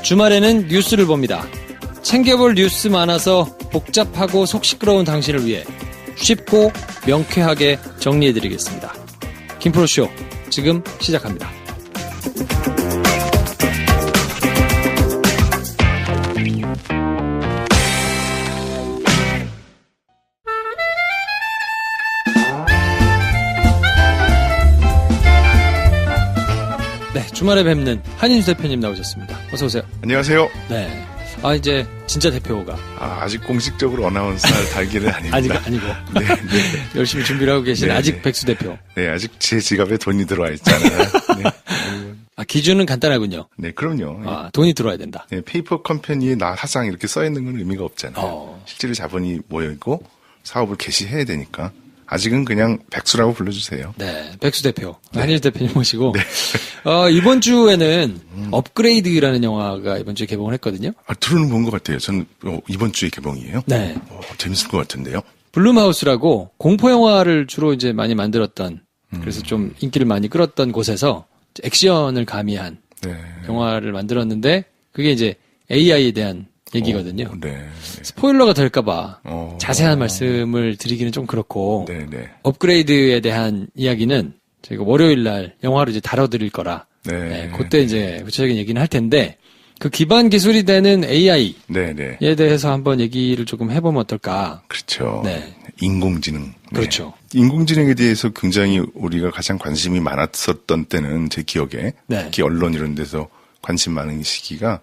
주말에는 뉴스를 봅니다. 챙겨볼 뉴스 많아서 복잡하고 속 시끄러운 당신을 위해 쉽고 명쾌하게 정리해드리겠습니다. 김프로쇼 지금 시작합니다. 네, 주말에 뵙는 한인수 대표님 나오셨습니다. 어서 오세요. 안녕하세요. 네. 이제 진짜 대표가. 아직 공식적으로 어나운서를 달기는 아닙니다. 아직 아니고. 네, 네. 열심히 준비를 하고 계신 네, 아직 네. 백수 대표. 네, 아직 제 지갑에 돈이 들어와 있잖아요. 네. 기준은 간단하군요. 네, 그럼요. 돈이 들어와야 된다. 네, 페이퍼 컴퍼니에 나 사장 이렇게 써 있는 건 의미가 없잖아요. 실제로 자본이 모여 있고 사업을 개시해야 되니까. 아직은 그냥 백수라고 불러주세요. 네, 백수 대표, 네. 한일 대표님 모시고 네. 이번 주에는 업그레이드라는 영화가 이번 주에 개봉을 했거든요. 들어는 본 것 같아요. 저는 이번 주에 개봉이에요. 네. 재밌을 것 같은데요. 블룸하우스라고 공포 영화를 주로 이제 많이 만들었던 그래서 좀 인기를 많이 끌었던 곳에서 액션을 가미한 네. 영화를 만들었는데 그게 이제 AI에 대한 얘기거든요. 네. 스포일러가 될까봐 자세한 말씀을 드리기는 좀 그렇고 네, 네. 업그레이드에 대한 이야기는 저희가 월요일 날 영화로 이제 다뤄드릴 거라 네. 그때 이제 구체적인 얘기는 할 텐데 그 기반 기술이 되는 AI에 네, 네. 대해서 한번 얘기를 조금 해보면 어떨까. 그렇죠. 네. 인공지능. 네. 그렇죠. 인공지능에 대해서 굉장히 우리가 가장 관심이 많았었던 때는 제 기억에 네. 특히 언론 이런 데서 관심 많은 시기가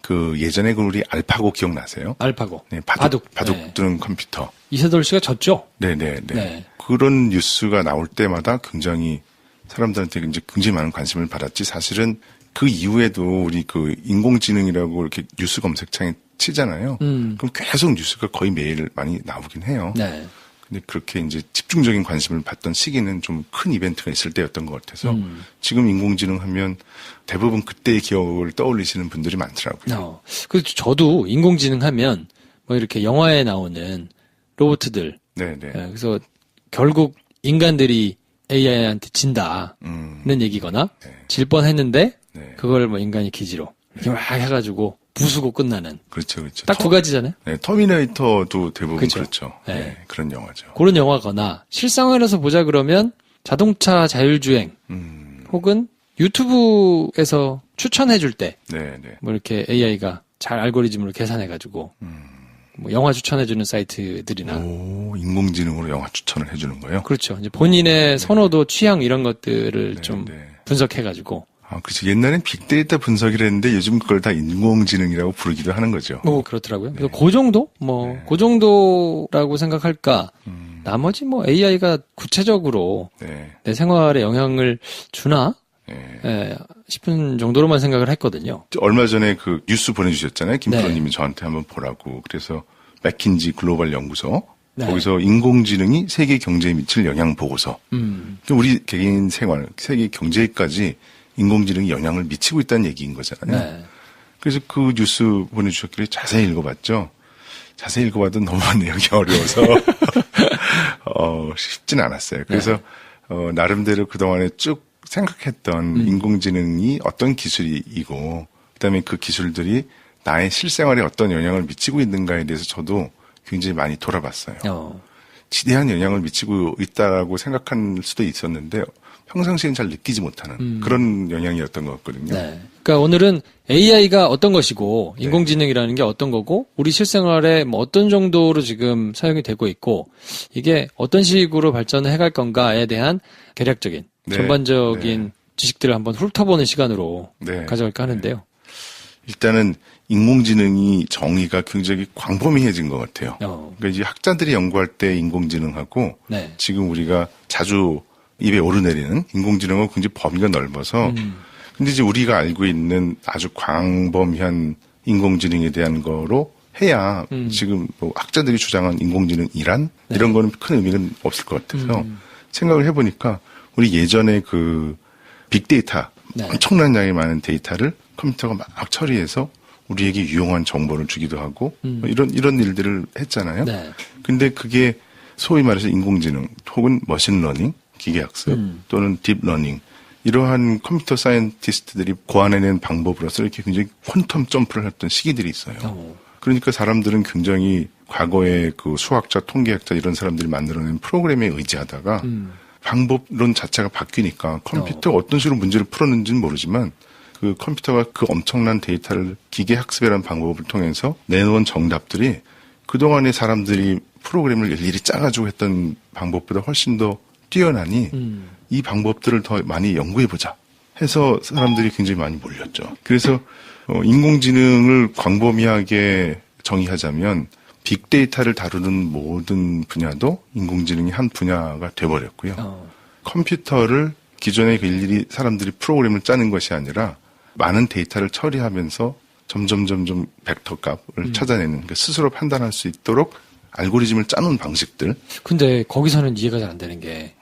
그 예전에 그 우리 알파고 기억나세요? 알파고. 네, 바둑. 바둑 네. 두는 컴퓨터. 이세돌 씨가 졌죠? 네네네. 네. 그런 뉴스가 나올 때마다 굉장히 사람들한테 이제 굉장히 많은 관심을 받았지. 사실은 그 이후에도 우리 그 인공지능이라고 이렇게 뉴스 검색창에 치잖아요. 그럼 계속 뉴스가 거의 매일 많이 나오긴 해요. 네. 근데 그렇게 이제 집중적인 관심을 받던 시기는 좀 큰 이벤트가 있을 때였던 것 같아서 지금 인공지능 하면 대부분 그때의 기억을 떠올리시는 분들이 많더라고요. 그래서 저도 인공지능 하면 뭐 이렇게 영화에 나오는 로봇들. 네네. 네, 그래서 결국 인간들이 AI한테 진다는 얘기거나 네. 질 뻔했는데 네. 그걸 뭐 인간이 기지로 이렇게 막 해가지고 부수고 끝나는. 그렇죠, 그렇죠. 딱 두 가지잖아요. 네, 터미네이터도 대부분 그렇죠. 그렇죠. 네. 네, 그런 영화죠. 그런 영화거나 실생활에서 보자 그러면 자동차 자율주행 혹은 유튜브에서 추천해줄 때 네, 네. 뭐 이렇게 AI가 잘 알고리즘으로 계산해가지고 뭐 영화 추천해주는 사이트들이나 인공지능으로 영화 추천을 해주는 거예요? 그렇죠. 이제 본인의 선호도, 취향 이런 것들을 네, 좀 네. 분석해가지고 그렇죠. 옛날엔 빅데이터 분석이라 했는데 요즘 그걸 다 인공지능이라고 부르기도 하는 거죠. 그렇더라고요. 그래서 그 정도? 그 정도라고 생각할까? 나머지 뭐 AI가 구체적으로 네. 내 생활에 영향을 주나? 네. 싶은 정도로만 생각을 했거든요. 얼마 전에 그 뉴스 보내주셨잖아요. 김프로님이 네. 저한테 한번 보라고. 그래서 맥킨지 글로벌 연구소. 네. 거기서 인공지능이 세계 경제에 미칠 영향 보고서. 우리 개인 생활, 세계 경제까지 인공지능이 영향을 미치고 있다는 얘기인 거잖아요. 네. 그래서 그 뉴스 보내주셨길래 자세히 읽어봤죠. 자세히 읽어봐도 너무 내용이 어려워서 쉽진 않았어요. 그래서 나름대로 그동안에 쭉 생각했던 인공지능이 어떤 기술이고 그다음에 그 기술들이 나의 실생활에 어떤 영향을 미치고 있는가에 대해서 저도 굉장히 많이 돌아봤어요. 지대한 영향을 미치고 있다라고 생각할 수도 있었는데 평상시엔 잘 느끼지 못하는 그런 영향이었던 것 같거든요. 네. 그러니까 오늘은 AI가 어떤 것이고 인공지능이라는 게 어떤 거고 우리 실생활에 뭐 어떤 정도로 지금 사용이 되고 있고 이게 어떤 식으로 발전을 해갈 건가에 대한 개략적인 네. 전반적인 네. 지식들을 한번 훑어보는 시간으로 네. 가져갈까 하는데요. 일단은 인공지능이 정의가 굉장히 광범위해진 것 같아요. 그러니까 이제 학자들이 연구할 때 인공지능하고 네. 지금 우리가 자주 입에 오르내리는 인공지능은 굉장히 범위가 넓어서 근데 이제 우리가 알고 있는 아주 광범위한 인공지능에 대한 거로 해야 지금 뭐 학자들이 주장한 인공지능이란 이런 거는 큰 의미는 없을 것 같아서 생각을 해보니까 우리 예전에 그 빅데이터 엄청난 양의 많은 데이터를 컴퓨터가 막 처리해서 우리에게 유용한 정보를 주기도 하고 뭐 이런 일들을 했잖아요. 네. 근데 그게 소위 말해서 인공지능 혹은 머신러닝, 기계학습 또는 딥러닝 이러한 컴퓨터 사이언티스트들이 고안해낸 방법으로서 이렇게 굉장히 퀀텀 점프를 했던 시기들이 있어요. 그러니까 사람들은 굉장히 과거에 그 수학자, 통계학자 이런 사람들이 만들어낸 프로그램에 의지하다가 방법론 자체가 바뀌니까 컴퓨터가 어떤 식으로 문제를 풀었는지는 모르지만 그 컴퓨터가 그 엄청난 데이터를 기계학습이라는 방법을 통해서 내놓은 정답들이 그동안에 사람들이 프로그램을 일일이 짜가지고 했던 방법보다 훨씬 더 뛰어나니 이 방법들을 더 많이 연구해보자 해서 사람들이 굉장히 많이 몰렸죠. 그래서 인공지능을 광범위하게 정의하자면 빅데이터를 다루는 모든 분야도 인공지능이 한 분야가 돼버렸고요. 컴퓨터를 기존에 일일이 사람들이 프로그램을 짜는 것이 아니라 많은 데이터를 처리하면서 점점 벡터 값을 찾아내는 그러니까 스스로 판단할 수 있도록 알고리즘을 짜놓은 방식들. 근데 거기서는 이해가 잘 안 되는 게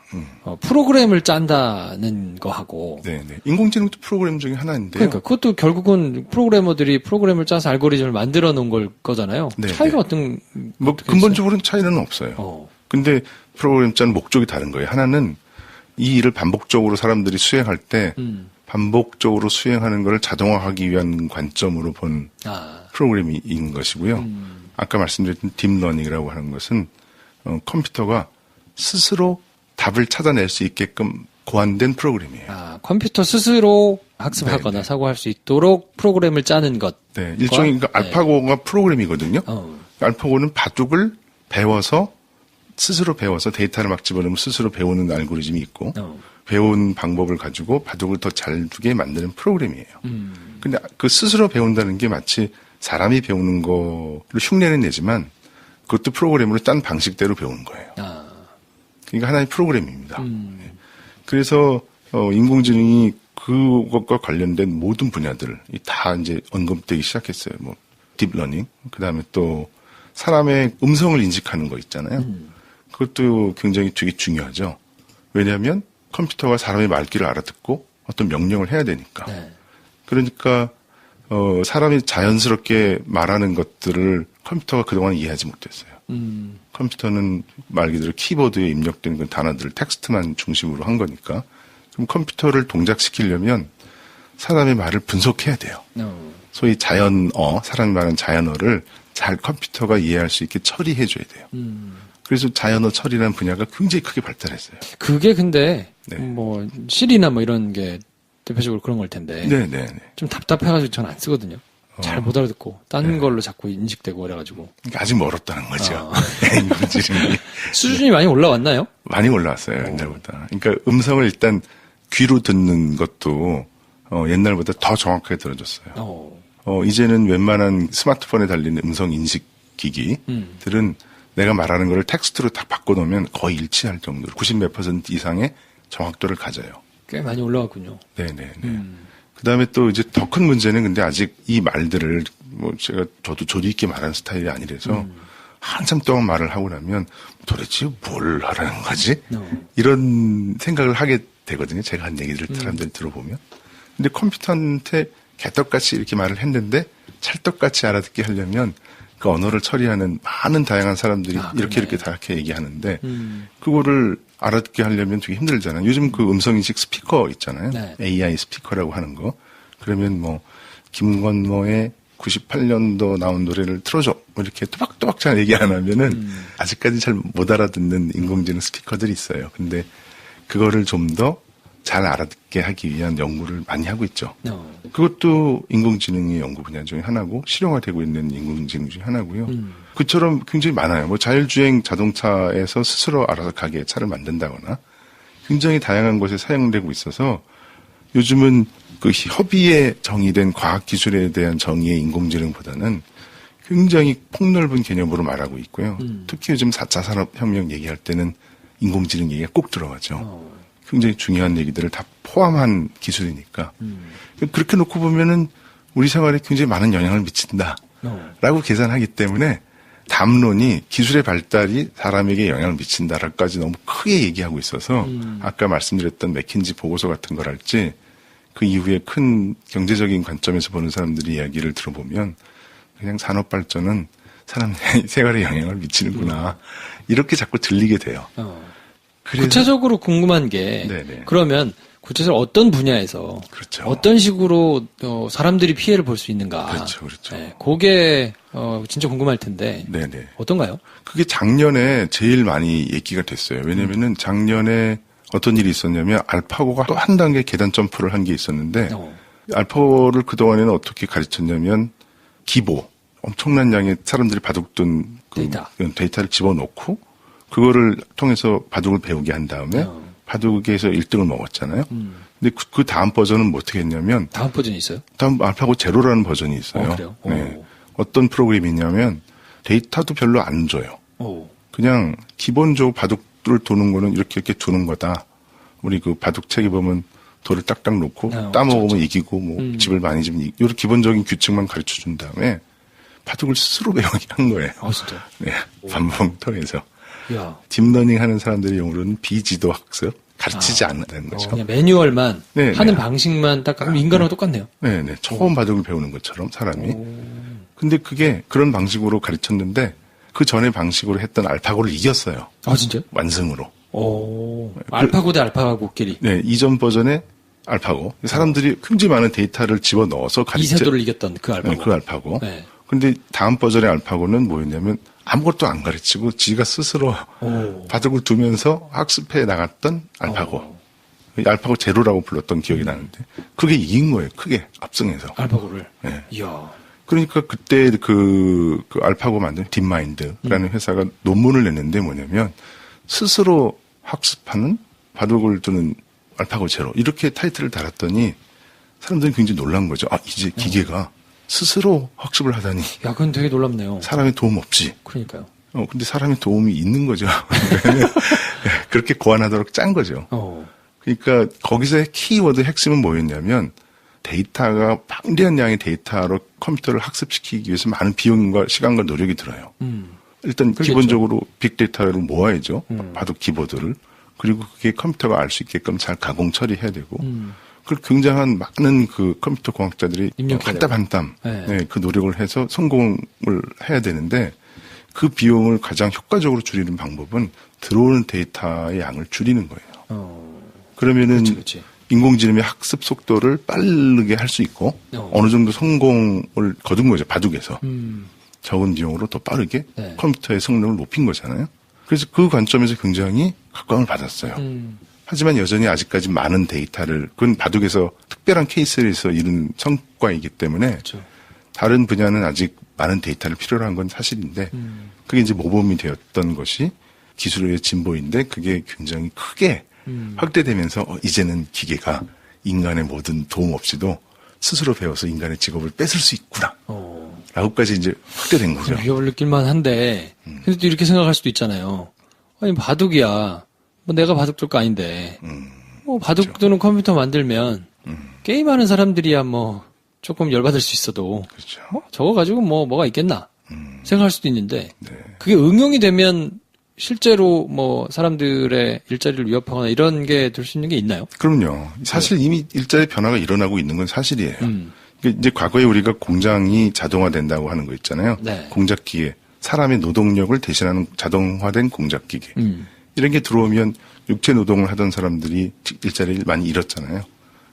프로그램을 짠다는 거하고 네네. 인공지능도 프로그램 중에 하나인데요. 그러니까 그것도 결국은 프로그래머들이 프로그램을 짜서 알고리즘을 만들어 놓은 걸 거잖아요. 네네. 차이가 어떤 뭐 근본적으로는 차이는 없어요. 근데 프로그램 짜는 목적이 다른 거예요. 하나는 이 일을 반복적으로 사람들이 수행할 때 반복적으로 수행하는 것을 자동화하기 위한 관점으로 본 프로그램인 것이고요. 아까 말씀드렸던 딥러닝이라고 하는 것은 컴퓨터가 스스로 답을 찾아낼 수 있게끔 고안된 프로그램이에요. 컴퓨터 스스로 학습하거나 네네. 사고할 수 있도록 프로그램을 짜는 것. 네, 일종의 그러니까 알파고가 프로그램이거든요. 알파고는 바둑을 스스로 배워서 데이터를 막 집어넣으면 스스로 배우는 알고리즘이 있고 배운 방법을 가지고 바둑을 더 잘 두게 만드는 프로그램이에요. 근데 그 스스로 배운다는 게 마치 사람이 배우는 거를 흉내는 내지만 그것도 프로그램으로 짠 방식대로 배우는 거예요. 그러니까 하나의 프로그램입니다. 그래서 인공지능이 그것과 관련된 모든 분야들을 다 이제 언급되기 시작했어요. 뭐 딥러닝, 그다음에 또 사람의 음성을 인식하는 거 있잖아요. 그것도 굉장히 되게 중요하죠. 왜냐하면 컴퓨터가 사람의 말귀를 알아듣고 어떤 명령을 해야 되니까. 그러니까 사람이 자연스럽게 말하는 것들을 컴퓨터가 그동안 이해하지 못했어요. 컴퓨터는 말 그대로 키보드에 입력된 그 단어들을 텍스트만 중심으로 한 거니까. 그럼 컴퓨터를 동작시키려면 사람의 말을 분석해야 돼요. 소위 사람이 말하는 자연어를 잘 컴퓨터가 이해할 수 있게 처리해줘야 돼요. 그래서 자연어 처리라는 분야가 굉장히 크게 발달했어요. 그게 근데 네. 뭐 실이나 뭐 이런 게 대표적으로 그런 걸 텐데 네네. 좀 답답해가지고 전 안 쓰거든요. 잘 못 알아듣고 딴 걸로 자꾸 인식되고 그래가지고 그러니까 아직 멀었다는 거죠. 인공지능이 수준이 많이 올라왔나요? 많이 올라왔어요 옛날보다. 그러니까 음성을 일단 귀로 듣는 것도 옛날보다 더 정확하게 들어줬어요. 이제는 웬만한 스마트폰에 달린 음성 인식 기기들은 내가 말하는 거를 텍스트로 딱 바꿔놓으면 거의 일치할 정도로 90몇 % 이상의 정확도를 가져요. 꽤 많이 올라왔군요. 네네네. 그다음에 또 이제 더 큰 문제는 근데 아직 이 말들을 저도 조리 있게 말하는 스타일이 아니라서 한참 동안 말을 하고 나면 도대체 뭘 하라는 거지? 이런 생각을 하게 되거든요. 제가 한 얘기들을 사람들이 들어보면. 근데 컴퓨터한테 개떡같이 이렇게 말을 했는데 찰떡같이 알아듣게 하려면 그 언어를 처리하는 많은 다양한 사람들이 이렇게 다 이렇게 얘기하는데 그거를 알아듣게 하려면 되게 힘들잖아요. 요즘 그 음성인식 스피커 있잖아요. 네. AI 스피커라고 하는 거. 그러면 뭐 김건모의 98년도 나온 노래를 틀어줘. 뭐 이렇게 또박또박 잘 얘기 안 하면은 아직까지 잘 못 알아듣는 인공지능 스피커들이 있어요. 근데 그거를 좀 더 잘 알아듣게 하기 위한 연구를 많이 하고 있죠. 그것도 인공지능의 연구 분야 중에 하나고 실용화되고 있는 인공지능 중에 하나고요. 그처럼 굉장히 많아요. 뭐 자율주행 자동차에서 스스로 알아서 가게 차를 만든다거나 굉장히 다양한 곳에 사용되고 있어서 요즘은 그 협의에 정의된 과학기술에 대한 정의의 인공지능보다는 굉장히 폭넓은 개념으로 말하고 있고요. 특히 요즘 4차 산업혁명 얘기할 때는 인공지능 얘기가 꼭 들어가죠. 굉장히 중요한 얘기들을 다 포함한 기술이니까. 그렇게 놓고 보면은 우리 생활에 굉장히 많은 영향을 미친다라고 계산하기 때문에 담론이 기술의 발달이 사람에게 영향을 미친다라고까지 너무 크게 얘기하고 있어서 아까 말씀드렸던 맥킨지 보고서 같은 걸 할지 그 이후에 큰 경제적인 관점에서 보는 사람들이 이야기를 들어보면 그냥 산업 발전은 사람 생활에 영향을 미치는구나. 이렇게 자꾸 들리게 돼요. 그래서 구체적으로 궁금한 게 네네. 그러면 구체적으로 어떤 분야에서 그렇죠. 어떤 식으로 사람들이 피해를 볼 수 있는가? 그렇죠. 네, 그게 진짜 궁금할 텐데 네네. 어떤가요? 그게 작년에 제일 많이 얘기가 됐어요. 왜냐면은 작년에 어떤 일이 있었냐면 알파고가 또 한 단계 계단 점프를 한 게 있었는데 알파고를 그동안에는 어떻게 가르쳤냐면 기보, 엄청난 양의 사람들이 바둑둔 데이터를 집어넣고 그거를 통해서 바둑을 배우게 한 다음에 바둑에서 1등을 먹었잖아요. 근데 그 다음 버전은 뭐 어떻게 했냐면 다음 버전이 있어요? 다음 알파고 제로라는 버전이 있어요. 그래요? 네. 어떤 프로그램이 있냐면 데이터도 별로 안 줘요. 그냥 기본적으로 바둑을 두는 거는 이렇게 두는 거다. 우리 그 바둑책에 보면 돌을 딱딱 놓고 따먹으면 이기고 뭐 집을 많이 지면 이런 기본적인 규칙만 가르쳐 준 다음에 바둑을 스스로 배우게 한 거예요. 진짜? 네. 반복 통해서. 야. 딥러닝 하는 사람들의 용어로는 비지도 학습. 가르치지 않는다는 거죠. 그냥 매뉴얼만 네, 하는 네. 방식만 딱 그럼 인간하고 똑같네요. 네네. 처음 바둑을 배우는 것처럼 사람이. 근데 그게 그런 방식으로 가르쳤는데 그 전에 방식으로 했던 알파고를 이겼어요. 진짜요? 완승으로. 알파고 대 알파고끼리. 네. 이전 버전의 알파고. 사람들이 굉장히 많은 데이터를 집어넣어서 이세돌을 이겼던 그 알파고. 네, 그 알파고. 네. 근데 다음 버전의 알파고는 뭐였냐면 아무것도 안 가르치고 지가 스스로 바둑을 두면서 학습해 나갔던 알파고. 알파고 제로라고 불렀던 기억이 나는데 그게 이긴 거예요. 크게 압승해서. 알파고를. 네. 이야. 그러니까 그때 그 알파고 만든 딥마인드라는 회사가 논문을 냈는데 뭐냐면 스스로 학습하는 바둑을 두는 알파고 제로 이렇게 타이틀을 달았더니 사람들이 굉장히 놀란 거죠. 이제 기계가 스스로 학습을 하다니. 야, 그건 되게 놀랍네요. 사람의 도움 없이. 그러니까요. 근데 사람의 도움이 있는 거죠. 그렇게 고안하도록 짠 거죠. 그러니까 거기서의 키워드 핵심은 뭐였냐면 데이터가 방대한 양의 데이터로 컴퓨터를 학습시키기 위해서 많은 비용과 시간과 노력이 들어요. 일단 그렇겠죠. 기본적으로 빅데이터를 모아야죠. 바둑 키보드를. 그리고 그게 컴퓨터가 알 수 있게끔 잘 가공 처리해야 되고 그걸 굉장한 많은 그 컴퓨터 공학자들이 한 땀 한 땀 그 노력을 해서 성공을 해야 되는데 그 비용을 가장 효과적으로 줄이는 방법은 들어오는 데이터의 양을 줄이는 거예요. 그러면은 그렇지. 인공지능의 학습 속도를 빠르게 할 수 있고 어느 정도 성공을 거둔 거죠. 바둑에서. 적은 비용으로 더 빠르게 컴퓨터의 성능을 높인 거잖아요. 그래서 그 관점에서 굉장히 각광을 받았어요. 하지만 여전히 아직까지 많은 데이터를 그건 바둑에서 특별한 케이스에서 이룬 성과이기 때문에 그렇죠. 다른 분야는 아직 많은 데이터를 필요로 한 건 사실인데 그게 이제 모범이 되었던 것이 기술의 진보인데 그게 굉장히 크게 확대되면서 이제는 기계가 인간의 모든 도움 없이도 스스로 배워서 인간의 직업을 뺏을 수 있구나. 라고까지 이제 확대된 거죠. 위협을 느낄만 한데, 근데 또 이렇게 생각할 수도 있잖아요. 아니, 바둑이야. 뭐 내가 바둑 둘 거 아닌데. 뭐 바둑 그렇죠. 두는 컴퓨터 만들면, 게임하는 사람들이야 뭐, 조금 열받을 수 있어도, 그렇죠. 저거 가지고 뭐가 있겠나. 생각할 수도 있는데, 네. 그게 응용이 되면, 실제로 뭐 사람들의 일자리를 위협하거나 이런 게 될 수 있는 게 있나요? 그럼요. 사실 이미 일자리 변화가 일어나고 있는 건 사실이에요. 이제 과거에 우리가 공장이 자동화된다고 하는 거 있잖아요. 네. 공작기계, 사람의 노동력을 대신하는 자동화된 공작기계. 이런 게 들어오면 육체 노동을 하던 사람들이 일자리를 많이 잃었잖아요.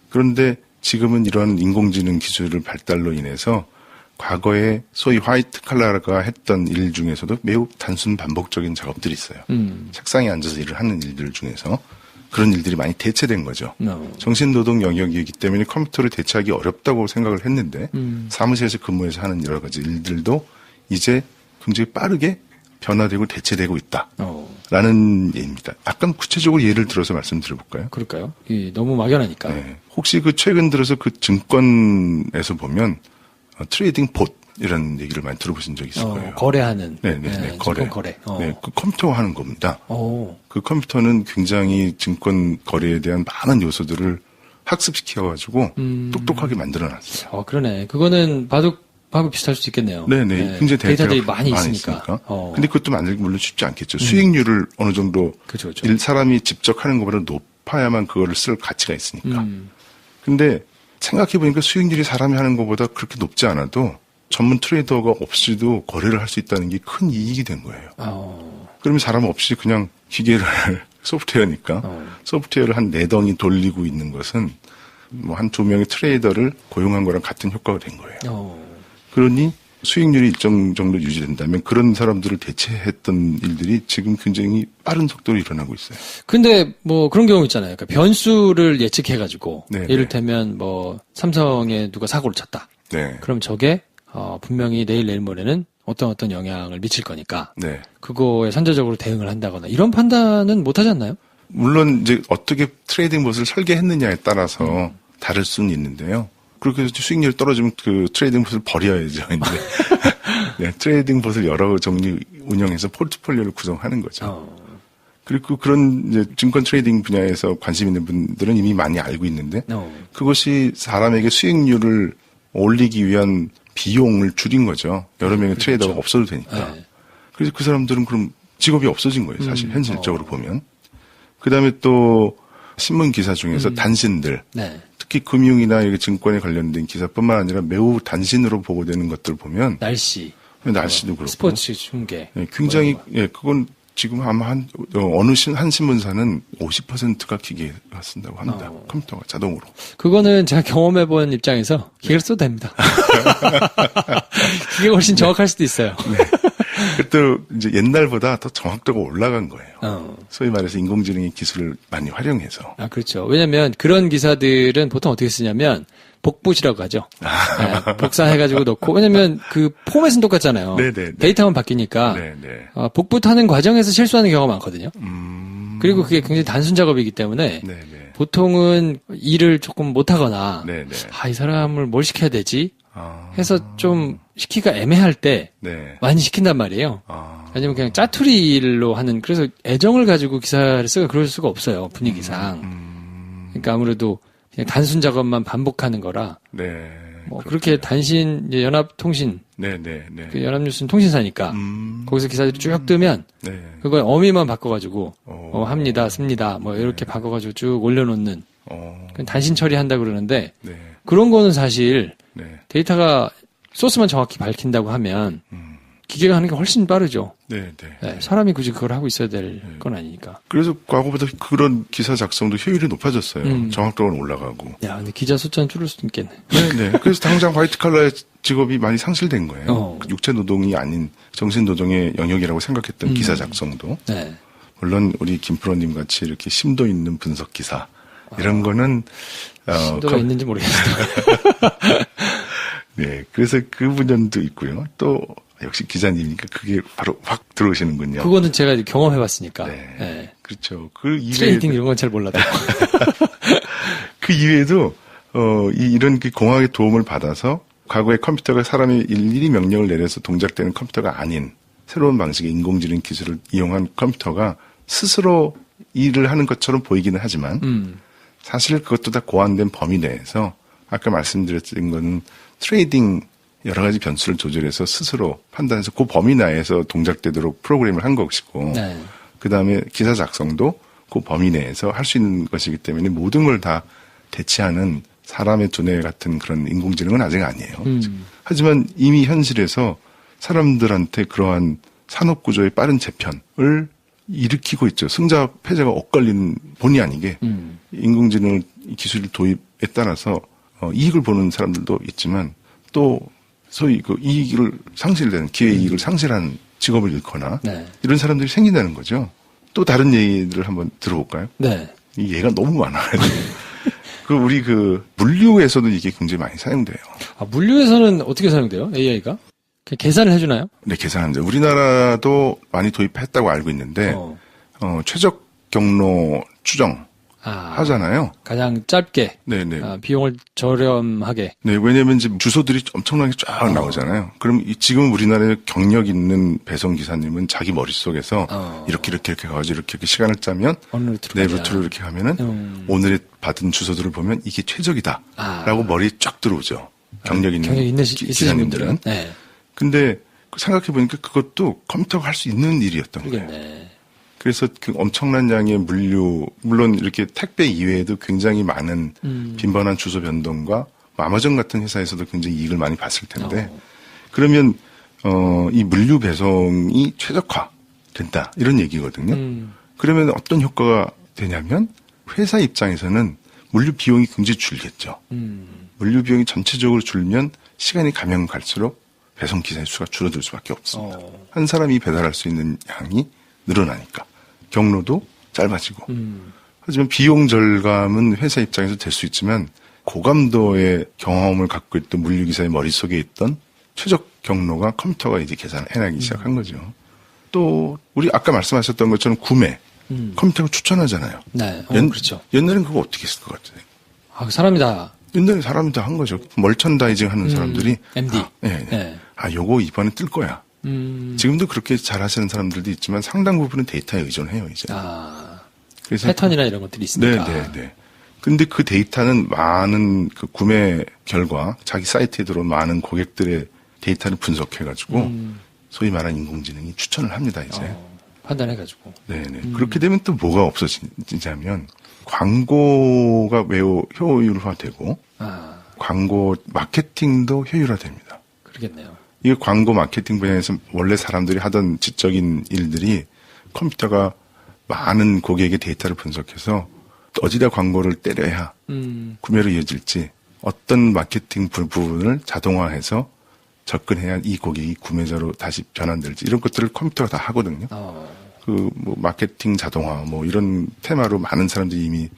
그런데 지금은 이런 인공지능 기술을 발달로 인해서 과거에 소위 화이트 칼라가 했던 일 중에서도 매우 단순 반복적인 작업들이 있어요. 책상에 앉아서 일을 하는 일들 중에서 그런 일들이 많이 대체된 거죠. 정신노동 영역이기 때문에 컴퓨터를 대체하기 어렵다고 생각을 했는데 사무실에서 근무해서 하는 여러 가지 일들도 이제 굉장히 빠르게 변화되고 대체되고 있다라는 예입니다. 약간 구체적으로 예를 들어서 말씀드려볼까요? 그럴까요? 너무 막연하니까. 네. 혹시 그 최근 들어서 그 증권에서 보면 트레이딩 봇 이런 얘기를 많이 들어보신 적 있을 거예요. 거래하는. 네네네. 거래. 네, 그 컴퓨터가 하는 겁니다. 오. 그 컴퓨터는 굉장히 증권 거래에 대한 많은 요소들을 학습시켜가지고 똑똑하게 만들어놨어요. 그러네. 그거는 바둑하고 비슷할 수 있겠네요. 네네. 굉장히 데이터들이 많이 있으니까. 근데 그것도 만들기 물론 쉽지 않겠죠. 수익률을 어느 정도 그렇죠. 사람이 직접 하는 것보다 높아야만 그거를 쓸 가치가 있으니까. 근데 생각해보니까 수익률이 사람이 하는 것보다 그렇게 높지 않아도 전문 트레이더가 없이도 거래를 할 수 있다는 게 큰 이익이 된 거예요. 그러면 사람 없이 그냥 기계를 소프트웨어니까 소프트웨어를 한 4덩이 돌리고 있는 것은 뭐 한 2명의 트레이더를 고용한 거랑 같은 효과가 된 거예요. 그러니 수익률이 일정 정도 유지된다면 그런 사람들을 대체했던 일들이 지금 굉장히 빠른 속도로 일어나고 있어요. 근데 뭐 그런 경우 있잖아요. 그러니까 변수를 예측해가지고 네네. 이를테면 뭐 삼성에 누가 사고를 쳤다. 네. 그럼 저게 분명히 내일 모레는 어떤 영향을 미칠 거니까 네. 그거에 선제적으로 대응을 한다거나 이런 판단은 못 하지 않나요? 물론 이제 어떻게 트레이딩 봇을 설계했느냐에 따라서 다를 수는 있는데요. 그렇게 해서 수익률이 떨어지면 그 트레이딩 봇을 버려야죠. 이제 네, 트레이딩 봇을 여러 종류 운영해서 포트폴리오를 구성하는 거죠. 그리고 그런 이제 증권 트레이딩 분야에서 관심 있는 분들은 이미 많이 알고 있는데 그것이 사람에게 수익률을 올리기 위한 비용을 줄인 거죠. 여러 명의 그렇죠. 트레이더가 없어도 되니까. 네. 그래서 그 사람들은 그럼 직업이 없어진 거예요. 사실 현실적으로 보면. 그다음에 또 신문 기사 중에서 단신들, 네. 특히 금융이나 이렇게 증권에 관련된 기사뿐만 아니라 매우 단신으로 보고되는 것들 보면 날씨도 그렇고 스포츠 중계 네, 굉장히 그건 지금 아마 한 신문사는 50%가 기계가 쓴다고 합니다. 컴퓨터가 자동으로. 그거는 제가 경험해본 입장에서 기계를 써도 됩니다. 기계가 훨씬 정확할 수도 있어요. 또 이제 옛날보다 더 정확도가 올라간 거예요. 소위 말해서 인공지능의 기술을 많이 활용해서. 그렇죠. 왜냐면 그런 기사들은 보통 어떻게 쓰냐면 복붙이라고 하죠. 네, 복사해가지고 넣고. 왜냐면 그 포맷은 똑같잖아요. 네네네. 데이터만 바뀌니까. 네네. 복붙하는 과정에서 실수하는 경우가 많거든요. 그리고 그게 굉장히 단순 작업이기 때문에 네네. 보통은 일을 조금 못하거나 네네. 이 사람을 뭘 시켜야 되지? 해서 좀 시키기가 애매할 때 네. 많이 시킨단 말이에요. 아니면 그냥 짜투리 일로 하는, 그래서 애정을 가지고 기사를 쓰고 그럴 수가 없어요. 분위기상. 그러니까 아무래도 그냥 단순 작업만 반복하는 거라. 네. 뭐 그렇군요. 그렇게 단신, 이제 연합통신, 네네. 그 연합뉴스는 통신사니까 거기서 기사들이 쭉 뜨면 네. 그걸 어미만 바꿔가지고 합니다, 네. 씁니다, 뭐 이렇게 바꿔가지고 쭉 올려놓는 그건 단신 처리한다 그러는데 네. 그런 거는 사실 네. 데이터가 소스만 정확히 밝힌다고 하면 기계가 하는 게 훨씬 빠르죠. 네. 네, 사람이 굳이 그걸 하고 있어야 될 건 아니니까. 그래서 과거보다 그런 기사 작성도 효율이 높아졌어요. 정확도가 올라가고. 야, 근데 기자 숫자는 줄을 수도 있겠네. 네. 그래서 당장 화이트 칼라의 직업이 많이 상실된 거예요. 육체 노동이 아닌 정신 노동의 영역이라고 생각했던 기사 작성도. 네. 물론 우리 김프로님 같이 이렇게 심도 있는 분석 기사 이런 거는 심도가 있는지 모르겠어요. 네, 그래서 그 분야도 있고요. 또 역시 기자님이니까 그게 바로 확 들어오시는군요. 그거는 제가 이제 경험해봤으니까. 네, 네. 그렇죠. 그 이외에도 트레이딩 이런 건 잘 몰라도. 그 이외에도 이런 그 공학의 도움을 받아서 과거에 컴퓨터가 사람이 일일이 명령을 내려서 동작되는 컴퓨터가 아닌 새로운 방식의 인공지능 기술을 이용한 컴퓨터가 스스로 일을 하는 것처럼 보이기는 하지만 사실 그것도 다 고안된 범위 내에서 아까 말씀드렸던 건 트레이딩 여러 가지 변수를 조절해서 스스로 판단해서 그 범위 내에서 동작되도록 프로그램을 한 것이고 네. 그다음에 기사 작성도 그 범위 내에서 할 수 있는 것이기 때문에 모든 걸 다 대체하는 사람의 두뇌 같은 그런 인공지능은 아직 아니에요. 하지만 이미 현실에서 사람들한테 그러한 산업구조의 빠른 재편을 일으키고 있죠. 승자, 패자가 엇갈리는 본의 아니게 인공지능 기술 도입에 따라서 이익을 보는 사람들도 있지만 또 소위 그 이익을 상실되는 기회 이익을 상실한 직업을 잃거나 네. 이런 사람들이 생긴다는 거죠. 또 다른 얘기들을 한번 들어볼까요? 네. 이 예가 너무 많아요. 우리 물류에서도 이게 굉장히 많이 사용돼요. 물류에서는 어떻게 사용돼요? AI가? 그냥 계산을 해주나요? 네, 계산합니다. 우리나라도 많이 도입했다고 알고 있는데 최적 경로 추정 하잖아요. 가장 짧게. 네네. 비용을 저렴하게. 네, 왜냐면 지금 주소들이 엄청나게 쫙 나오잖아요. 그럼 지금 우리나라에 경력 있는 배송 기사님은 자기 머릿속에서 이렇게 가가지고 이렇게 시간을 짜면 어느 루트로 네, 루트로 이렇게 하면은 오늘의 받은 주소들을 보면 이게 최적이다. 라고 머리에 쫙 들어오죠. 경력 있는 기사님들은. 네. 근데 생각해보니까 그것도 컴퓨터가 할 수 있는 일이었던 그러겠네. 거예요. 그래서 그 엄청난 양의 물류, 물론 이렇게 택배 이외에도 굉장히 많은 빈번한 주소 변동과 아마존 같은 회사에서도 굉장히 이익을 많이 봤을 텐데 그러면 이 물류 배송이 최적화된다 이런 얘기거든요. 그러면 어떤 효과가 되냐면 회사 입장에서는 물류 비용이 굉장히 줄겠죠. 물류 비용이 전체적으로 줄면 시간이 가면 갈수록 배송 기사의 수가 줄어들 수밖에 없습니다. 한 사람이 배달할 수 있는 양이 늘어나니까 경로도 짧아지고. 하지만 비용 절감은 회사 입장에서 될 수 있지만 고감도의 경험을 갖고 있던 물류 기사의 머릿속에 있던 최적 경로가 컴퓨터가 이제 계산을 해나기 시작한 거죠. 또 우리 아까 말씀하셨던 것처럼 구매 컴퓨터가 추천하잖아요. 네, 그렇죠. 옛날엔 그거 어떻게 했을 것 같아요? 아, 사람이 다. 옛날에 사람이 다 한 거죠. 멀천다이징 하는 사람들이. MD. 네. 요거 이번에 뜰 거야. 지금도 그렇게 잘 하시는 사람들도 있지만 상당 부분은 데이터에 의존해요, 이제. 그래서 패턴이나 이런 것들이 있으니까. 네. 근데 그 데이터는 많은 그 구매 결과 자기 사이트에 들어온 많은 고객들의 데이터를 분석해가지고 소위 말하는 인공지능이 추천을 합니다, 이제. 판단해가지고. 네네. 그렇게 되면 또 뭐가 없어지냐면 광고가 매우 효율화되고 광고 마케팅도 효율화됩니다. 그러겠네요. 이게 광고 마케팅 분야에서 원래 사람들이 하던 지적인 일들이 컴퓨터가 많은 고객의 데이터를 분석해서 어디다 광고를 때려야 구매로 이어질지 어떤 마케팅 부분을 자동화해서 접근해야 이 고객이 구매자로 다시 변환될지 이런 것들을 컴퓨터가 다 하거든요. 그 뭐 마케팅 자동화 뭐 이런 테마로 많은 사람들이 이미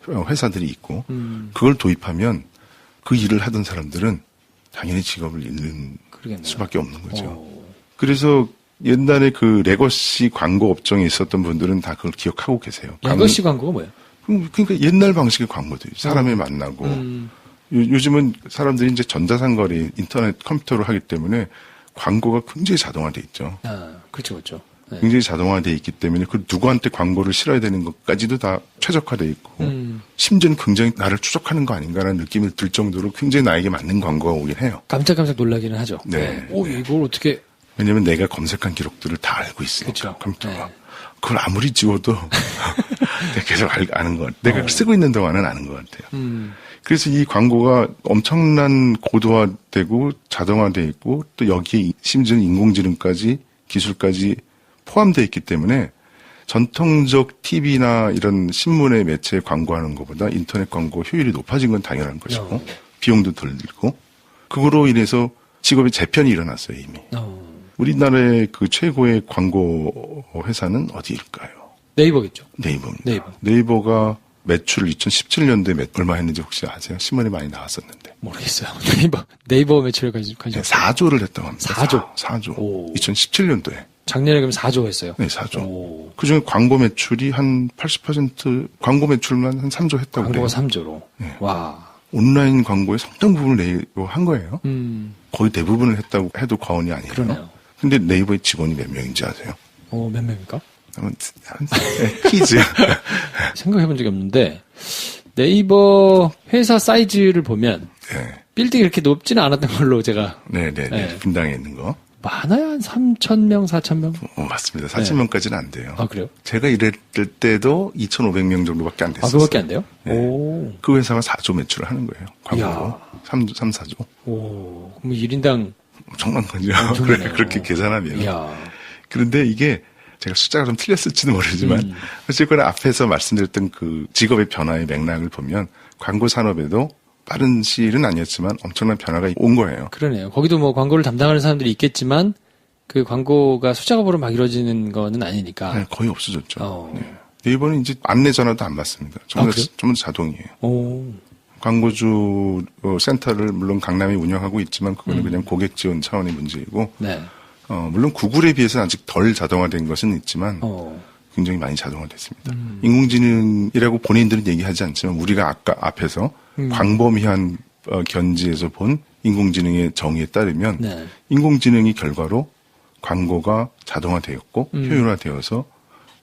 회사들이 있고 그걸 도입하면 그 일을 하던 사람들은 당연히 직업을 잃는 그러겠네요. 수밖에 없는 거죠. 그래서 옛날에 그 레거시 광고 업종에 있었던 분들은 다 그걸 기억하고 계세요. 레거시 광고가 뭐예요? 그러니까 옛날 방식의 광고들이 사람을 만나고 요즘은 사람들이 이제 전자상거래 인터넷 컴퓨터로 하기 때문에 광고가 굉장히 자동화돼 있죠. 그렇죠. 네. 굉장히 자동화돼 있기 때문에 그 누구한테 광고를 실어야 되는 것까지도 다 최적화돼 있고 심지어는 굉장히 나를 추적하는 거 아닌가라는 느낌이 들 정도로 굉장히 나에게 맞는 광고가 오긴 해요. 깜짝깜짝 놀라기는 하죠. 네. 이걸 어떻게? 왜냐하면 내가 검색한 기록들을 다 알고 있으니까 그쵸. 컴퓨터가. 네. 그걸 아무리 지워도 내가 계속 아는 것 같아요. 내가 쓰고 있는 동안은 아는 것 같아요. 그래서 이 광고가 엄청난 고도화되고 자동화돼 있고 또 여기에 심지어는 인공지능까지 기술까지 포함되어 있기 때문에 전통적 TV나 이런 신문의 매체에 광고하는 것보다 인터넷 광고 효율이 높아진 건 당연한 것이고 비용도 덜 들고 그거로 인해서 직업의 재편이 일어났어요 이미. 우리나라의 그 최고의 광고 회사는 어디일까요? 네이버겠죠. 네이버입니다. 네이버가 매출 2017년도에 얼마 했는지 혹시 아세요? 신문에 많이 나왔었는데. 모르겠어요. 네이버 매출에 관심. 4조를 했다고 합니다. 4조. 오. 2017년도에. 작년에 그럼 4조 했어요? 네, 4조. 그중에 광고 매출이 한 80% 광고 매출만 한 3조 했다고 그래요. 광고가 3조로. 네. 와. 온라인 광고의 상당 부분을 네이버 한 거예요. 거의 대부분을 했다고 해도 과언이 아니에요. 그러네요. 근데 네이버의 직원이 몇 명인지 아세요? 몇 명입니까? 퀴즈. 생각해본 적이 없는데 네이버 회사 사이즈를 보면 네. 빌딩이 이렇게 높지는 않았던 걸로 제가. 네. 분당에 있는 거. 많아야 한 3,000명, 4,000명? 맞습니다. 4,000명까지는 안 돼요. 아, 그래요? 제가 일했을 때도 2,500명 정도밖에 안 됐어요. 그거밖에 안 돼요? 네. 오. 그 회사가 4조 매출을 하는 거예요. 광고로. 3, 4조. 오. 그럼 1인당. 엄청난 거죠. 엄청나네요. 그렇게 계산하면. 이야. 그런데 이게 제가 숫자가 좀 틀렸을지도 모르지만 어쨌거나 앞에서 말씀드렸던 그 직업의 변화의 맥락을 보면 광고 산업에도 빠른 시일은 아니었지만 엄청난 변화가 온 거예요. 그러네요. 거기도 뭐 광고를 담당하는 사람들이 있겠지만 그 광고가 수작업으로 막 이루어지는 거는 아니니까. 네, 거의 없어졌죠. 네. 네이버는 이제 안내 전화도 안 받습니다. 전부 다 자동이에요. 오. 광고주 센터를 물론 강남이 운영하고 있지만 그거는 그냥 고객 지원 차원의 문제이고 네. 물론 구글에 비해서는 아직 덜 자동화된 것은 있지만 굉장히 많이 자동화됐습니다. 인공지능이라고 본인들은 얘기하지 않지만 우리가 아까 앞에서 광범위한 견지에서 본 인공지능의 정의에 따르면 네. 인공지능이 결과로 광고가 자동화되었고 효율화되어서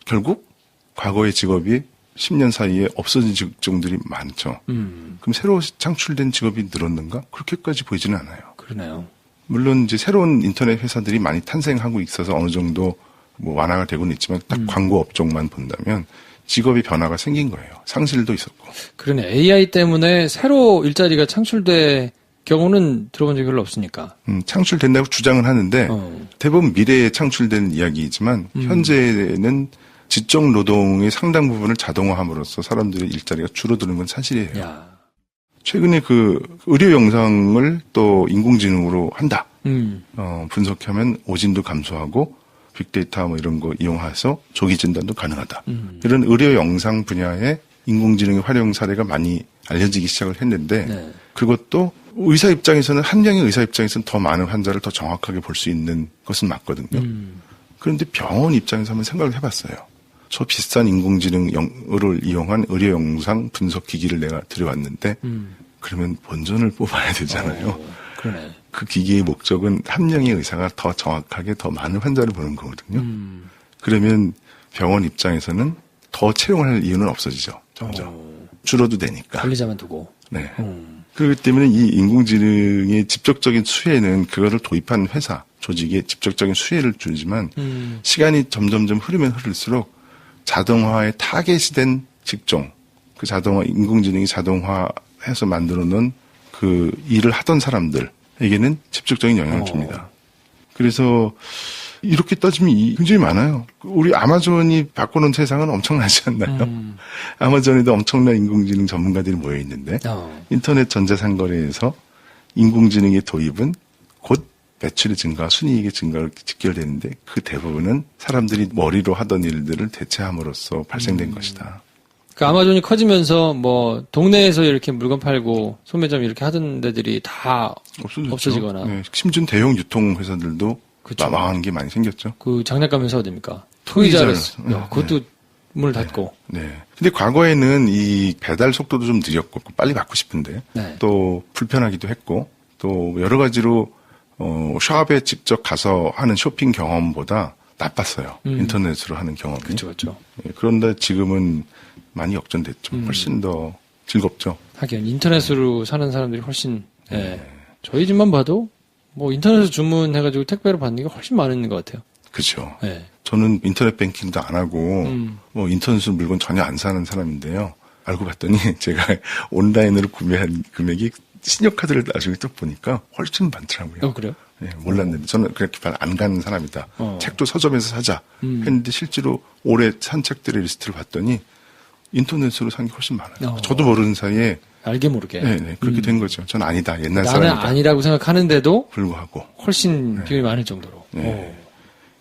결국 과거의 직업이 10년 사이에 없어진 직종들이 많죠. 그럼 새로 창출된 직업이 늘었는가? 그렇게까지 보이지는 않아요. 그러네요. 물론 이제 새로운 인터넷 회사들이 많이 탄생하고 있어서 어느 정도 뭐 완화가 되고는 있지만 딱 광고 업종만 본다면 직업의 변화가 생긴 거예요. 상실도 있었고. 그러네. AI 때문에 새로 일자리가 창출될 경우는 들어본 적이 별로 없으니까. 창출된다고 주장은 하는데 대부분 미래에 창출된 이야기이지만 현재는 지적 노동의 상당 부분을 자동화함으로써 사람들의 일자리가 줄어드는 건 사실이에요. 야. 최근에 그 의료 영상을 또 인공지능으로 한다. 분석하면 오진도 감소하고 빅데이터 뭐 이런 거 이용해서 조기 진단도 가능하다. 이런 의료 영상 분야에 인공지능의 활용 사례가 많이 알려지기 시작을 했는데 네. 그것도 의사 입장에서는 한 명의 의사 입장에서는 더 많은 환자를 더 정확하게 볼 수 있는 것은 맞거든요. 그런데 병원 입장에서 한번 생각을 해봤어요. 저 비싼 인공지능을 이용한 의료 영상 분석 기기를 내가 들여왔는데 그러면 본전을 뽑아야 되잖아요. 그러네. 그 기기의 목적은 한 명의 의사가 더 정확하게 더 많은 환자를 보는 거거든요. 그러면 병원 입장에서는 더 채용할 이유는 없어지죠. 점점. 줄어도 되니까. 관리자만 두고. 네. 그렇기 때문에 이 인공지능의 직접적인 수혜는 그거를 도입한 회사, 조직에 직접적인 수혜를 주지만 시간이 점점점 흐르면 흐를수록 자동화에 타겟이 된 직종, 그 자동화, 인공지능이 자동화해서 만들어 놓은 그 일을 하던 사람들에게는 직접적인 영향을 줍니다. 그래서 이렇게 따지면 굉장히 많아요. 우리 아마존이 바꿔놓은 세상은 엄청나지 않나요? 아마존에도 엄청난 인공지능 전문가들이 모여 있는데 인터넷 전자상거래에서 인공지능의 도입은 곧 매출의 증가, 순이익의 증가로 직결되는데 그 대부분은 사람들이 머리로 하던 일들을 대체함으로써 발생된 것이다. 그 아마존이 커지면서 뭐 동네에서 이렇게 물건 팔고 소매점 이렇게 하던 데들이 다 없어지거나. 네, 심지어 대형 유통회사들도 망한 게 많이 생겼죠. 그 장난감 회사가 됩니까? 토이자르스. 그것도 문을 닫고. 네. 근데 과거에는 이 배달 속도도 좀 느렸고 빨리 받고 싶은데 또 불편하기도 했고 또 여러 가지로 샵에 직접 가서 하는 쇼핑 경험보다 나빴어요. 인터넷으로 하는 경험이. 그렇죠. 네, 그런데 지금은 많이 역전됐죠. 훨씬 더 즐겁죠. 하긴 인터넷으로 사는 사람들이 훨씬. 저희 집만 봐도 뭐 인터넷에서 주문해가지고 택배로 받는 게 훨씬 많은 것 같아요. 그렇죠. 네. 저는 인터넷 뱅킹도 안 하고 뭐 인터넷으로 물건 전혀 안 사는 사람인데요. 알고 봤더니 제가 온라인으로 구매한 금액이 신용카드를 나중에 또 보니까 훨씬 많더라고요. 그래요? 네, 몰랐는데 저는 그렇게 안 가는 사람이다. 책도 서점에서 사자 했는데 실제로 올해 산 책들의 리스트를 봤더니 인터넷으로 산 게 훨씬 많아요. 저도 모르는 사이에 알게 모르게. 네, 그렇게 된 거죠. 전 아니다. 옛날 나는 사람이다. 아니라고 생각하는데도 불구하고 훨씬 비용이 많을 정도로.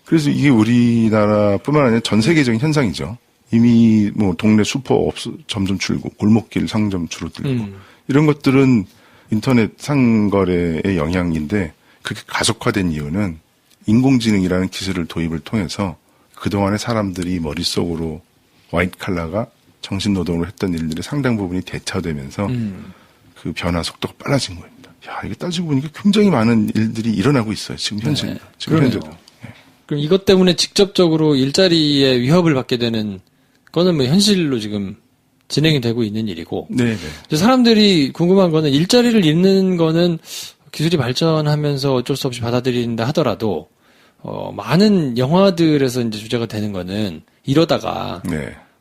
그래서 이게 우리나라뿐만 아니라 전 세계적인 현상이죠. 이미 뭐 동네 슈퍼 점점 줄고 골목길 상점 줄어들고 이런 것들은 인터넷 상거래의 영향인데 그게 가속화된 이유는 인공지능이라는 기술을 도입을 통해서 그동안의 사람들이 머릿속으로 화이트 칼라가 정신노동으로 했던 일들의 상당 부분이 대처되면서 그 변화 속도가 빨라진 겁니다. 야, 이거 따지고 보니까 굉장히 많은 일들이 일어나고 있어요. 지금 현재. 지금 현재도. 그럼 이것 때문에 직접적으로 일자리에 위협을 받게 되는 거는 뭐 현실로 지금 진행이 되고 있는 일이고. 네. 사람들이 궁금한 거는 일자리를 잃는 거는 기술이 발전하면서 어쩔 수 없이 받아들인다 하더라도 많은 영화들에서 이제 주제가 되는 거는 이러다가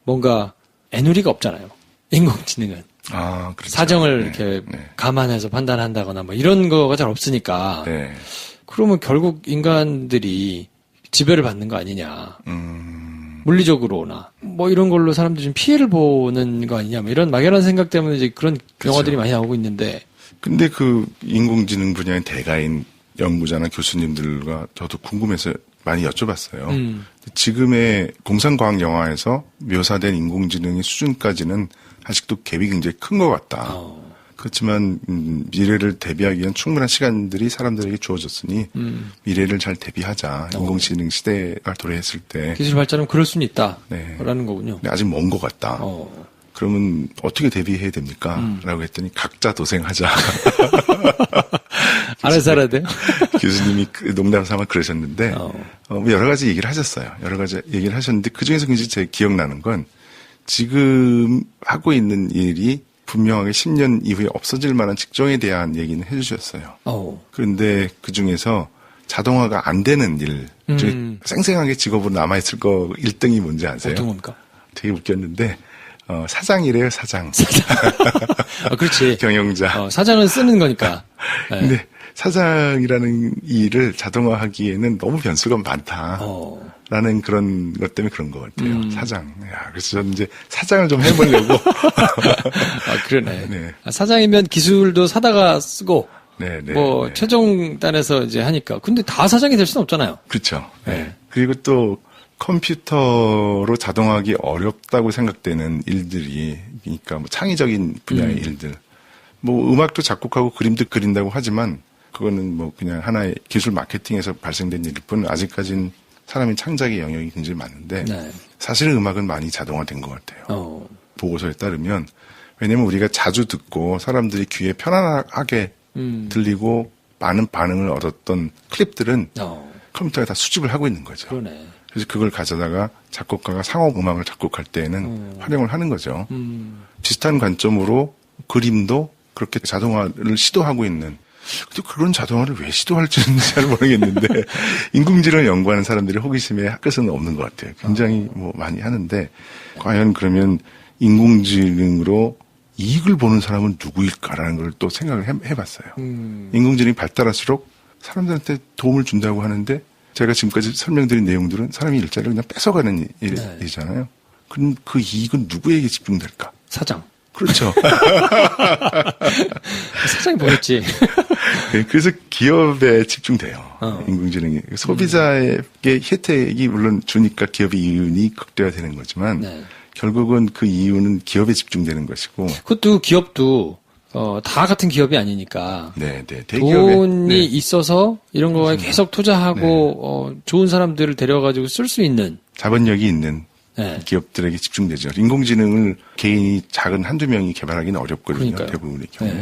뭔가 애누리가 없잖아요. 인공지능은. 그렇죠. 사정을 이렇게 감안해서 판단한다거나 뭐 이런 거가 잘 없으니까. 그러면 결국 인간들이 지배를 받는 거 아니냐. 물리적으로나 뭐 이런 걸로 사람들이 좀 피해를 보는 거 아니냐. 뭐 이런 막연한 생각 때문에 이제 그런 영화들이 많이 나오고 있는데. 근데 그 인공지능 분야의 대가인 연구자나 교수님들과 저도 궁금해서 많이 여쭤봤어요. 지금의 공상과학 영화에서 묘사된 인공지능의 수준까지는 아직도 갭이 굉장히 큰 것 같다. 그렇지만 미래를 대비하기 위한 충분한 시간들이 사람들에게 주어졌으니 미래를 잘 대비하자. 인공지능 시대가 도래했을 때. 기술 발전은 그럴 수는 있다. 라는 거군요. 아직 먼 것 같다. 그러면 어떻게 대비해야 됩니까? 라고 했더니 각자 도생하자. 알아서 살아야 돼요? 교수님이 농담 삼아 그러셨는데 뭐 여러 가지 얘기를 하셨어요. 여러 가지 얘기를 하셨는데 그중에서 굉장히 제 기억나는 건 지금 하고 있는 일이 분명하게 10년 이후에 없어질 만한 직종에 대한 얘기는 해주셨어요. 그런데 그중에서 자동화가 안 되는 일 중에 생생하게 직업으로 남아있을 거 1등이 뭔지 아세요? 어떤 겁니까? 되게 웃겼는데, 사장이래요, 사장. 그렇지. 경영자. 사장은 쓰는 거니까. 네. 근데 사장이라는 일을 자동화하기에는 너무 변수가 많다. 라는 그런 것 때문에 그런 것 같아요. 사장. 야, 그래서 저는 이제 사장을 좀 해보려고. 그러네. 네. 사장이면 기술도 사다가 쓰고, 네, 네. 뭐, 네. 최종단에서 이제 하니까. 근데 다 사장이 될 수는 없잖아요. 그렇죠. 네. 네. 그리고 또 컴퓨터로 자동화하기 어렵다고 생각되는 일들이, 그러니까 뭐 창의적인 분야의 일들. 뭐 음악도 작곡하고 그림도 그린다고 하지만 그거는 뭐 그냥 하나의 기술 마케팅에서 발생된 일일 뿐 아직까지는 사람의 창작의 영역이 굉장히 많은데 네. 사실은 음악은 많이 자동화된 것 같아요. 보고서에 따르면 왜냐면 우리가 자주 듣고 사람들이 귀에 편안하게 들리고 많은 반응을 얻었던 클립들은 컴퓨터에 다 수집을 하고 있는 거죠. 그러네. 그래서 그걸 가져다가 작곡가가 상업 음악을 작곡할 때에는 활용을 하는 거죠. 비슷한 관점으로 그림도 그렇게 자동화를 시도하고 있는. 근데 그런 자동화를 왜 시도할지는 잘 모르겠는데 인공지능을 연구하는 사람들이 호기심에 끝은 없는 것 같아요. 굉장히 뭐 많이 하는데 과연 그러면 인공지능으로 이익을 보는 사람은 누구일까라는 걸 또 생각을 해봤어요. 인공지능이 발달할수록 사람들한테 도움을 준다고 하는데 제가 지금까지 설명드린 내용들은 사람이 일자리를 그냥 뺏어가는 일이잖아요. 그럼 그 이익은 누구에게 집중될까? 사장. 그렇죠. 사장이 보겠지. 그래서 기업에 집중돼요. 인공지능이. 소비자에게 혜택이 물론 주니까 기업의 이윤이 극대화되는 거지만 결국은 그 이유는 기업에 집중되는 것이고. 그것도 기업도 다 같은 기업이 아니니까. 네. 대기업에 돈이 있어서 이런 거에 계속 투자하고 좋은 사람들을 데려가지고 쓸 수 있는 자본력이 있는 기업들에게 집중되죠. 인공지능을 개인이 작은 한두 명이 개발하기는 어렵거든요. 그러니까요. 대부분의 경우.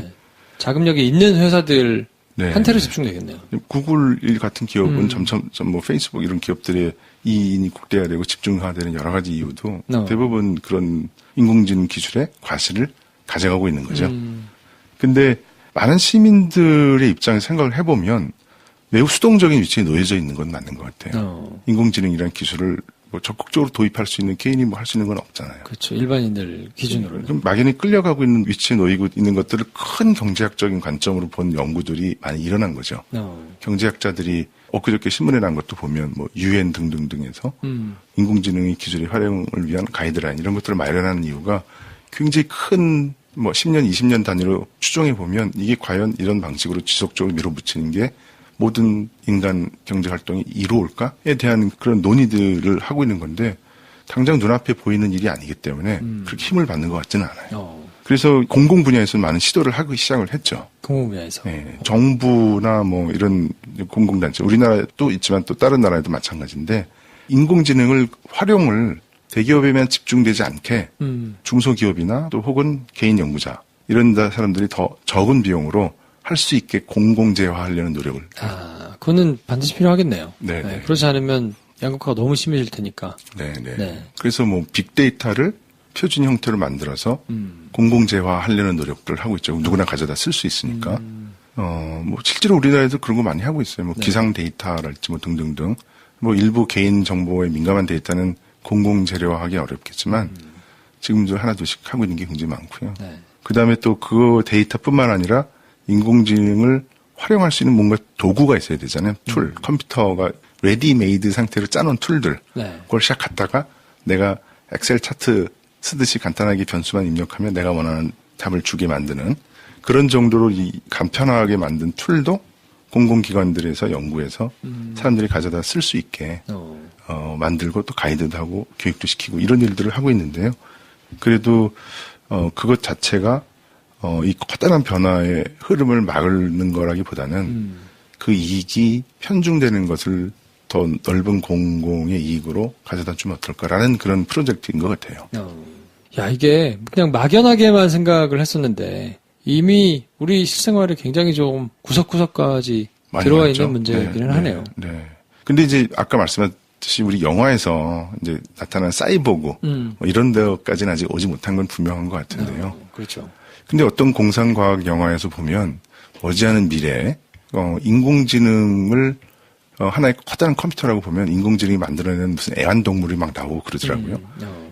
자금력이 있는 회사들 한테로 집중되겠네요. 구글 같은 기업은 점점 뭐 페이스북 이런 기업들의 이인이 국대화되고 집중화되는 여러 가지 이유도 대부분 그런 인공지능 기술의 과실을 가져가고 있는 거죠. 근데 많은 시민들의 입장에서 생각을 해보면 매우 수동적인 위치에 놓여져 있는 건 맞는 것 같아요. 인공지능이라는 기술을 뭐 적극적으로 도입할 수 있는 개인이 뭐 할 수 있는 건 없잖아요. 그렇죠. 일반인들 기준으로는. 그럼 막연히 끌려가고 있는 위치에 놓이고 있는 것들을 큰 경제학적인 관점으로 본 연구들이 많이 일어난 거죠. 경제학자들이 엊그저께 신문에 난 것도 보면 뭐 UN 등등등에서 인공지능의 기술의 활용을 위한 가이드라인 이런 것들을 마련하는 이유가 굉장히 큰 뭐 10년, 20년 단위로 추정해 보면 이게 과연 이런 방식으로 지속적으로 밀어붙이는 게 모든 인간 경제 활동이 이루어올까에 대한 그런 논의들을 하고 있는 건데 당장 눈앞에 보이는 일이 아니기 때문에 그렇게 힘을 받는 것 같지는 않아요. 그래서 공공 분야에서 많은 시도를 하기 시작을 했죠. 공공 분야에서. 네, 정부나 뭐 이런 공공단체, 우리나라도 있지만 또 다른 나라에도 마찬가지인데 인공지능을 활용을 대기업에만 집중되지 않게 중소기업이나 또 혹은 개인 연구자 이런 사람들이 더 적은 비용으로 할 수 있게 공공재화하려는 노력을. 그거는 반드시 필요하겠네요. 네. 그렇지 않으면 양극화가 너무 심해질 테니까. 네. 그래서 뭐 빅데이터를 표준 형태로 만들어서 공공재화하려는 노력들을 하고 있죠. 누구나 가져다 쓸 수 있으니까. 뭐 실제로 우리나라에도 그런 거 많이 하고 있어요. 뭐 기상 데이터랄지 뭐 등등등. 뭐 일부 개인 정보에 민감한 데이터는 공공재료화하기 어렵겠지만 지금도 하나둘씩 하고 있는 게 굉장히 많고요. 그다음에 또 그 데이터뿐만 아니라 인공지능을 활용할 수 있는 뭔가 도구가 있어야 되잖아요. 툴, 컴퓨터가 레디메이드 상태로 짜놓은 툴들. 그걸 샥 갖다가 내가 엑셀 차트 쓰듯이 간단하게 변수만 입력하면 내가 원하는 답을 주게 만드는 그런 정도로 이 간편하게 만든 툴도 공공기관들에서 연구해서 사람들이 가져다 쓸 수 있게 만들고 또 가이드도 하고 교육도 시키고 이런 일들을 하고 있는데요. 그래도 그것 자체가 이 커다란 변화의 흐름을 막는 거라기보다는 그 이익이 편중되는 것을 더 넓은 공공의 이익으로 가져다 주면 어떨까라는 그런 프로젝트인 것 같아요. 야, 이게 그냥 막연하게만 생각을 했었는데 이미 우리 실생활에 굉장히 좀 구석구석까지 들어와 있는 문제이기는 하네요. 네. 근데 이제 아까 말씀하셨듯이 우리 영화에서 이제 나타난 사이보그 뭐 이런 데까지는 아직 오지 못한 건 분명한 것 같은데요. 그렇죠. 근데 어떤 공상과학 영화에서 보면 머지않은 미래에 인공지능을 하나의 커다란 컴퓨터라고 보면 인공지능이 만들어낸 무슨 애완동물이 막 나오고 그러더라고요.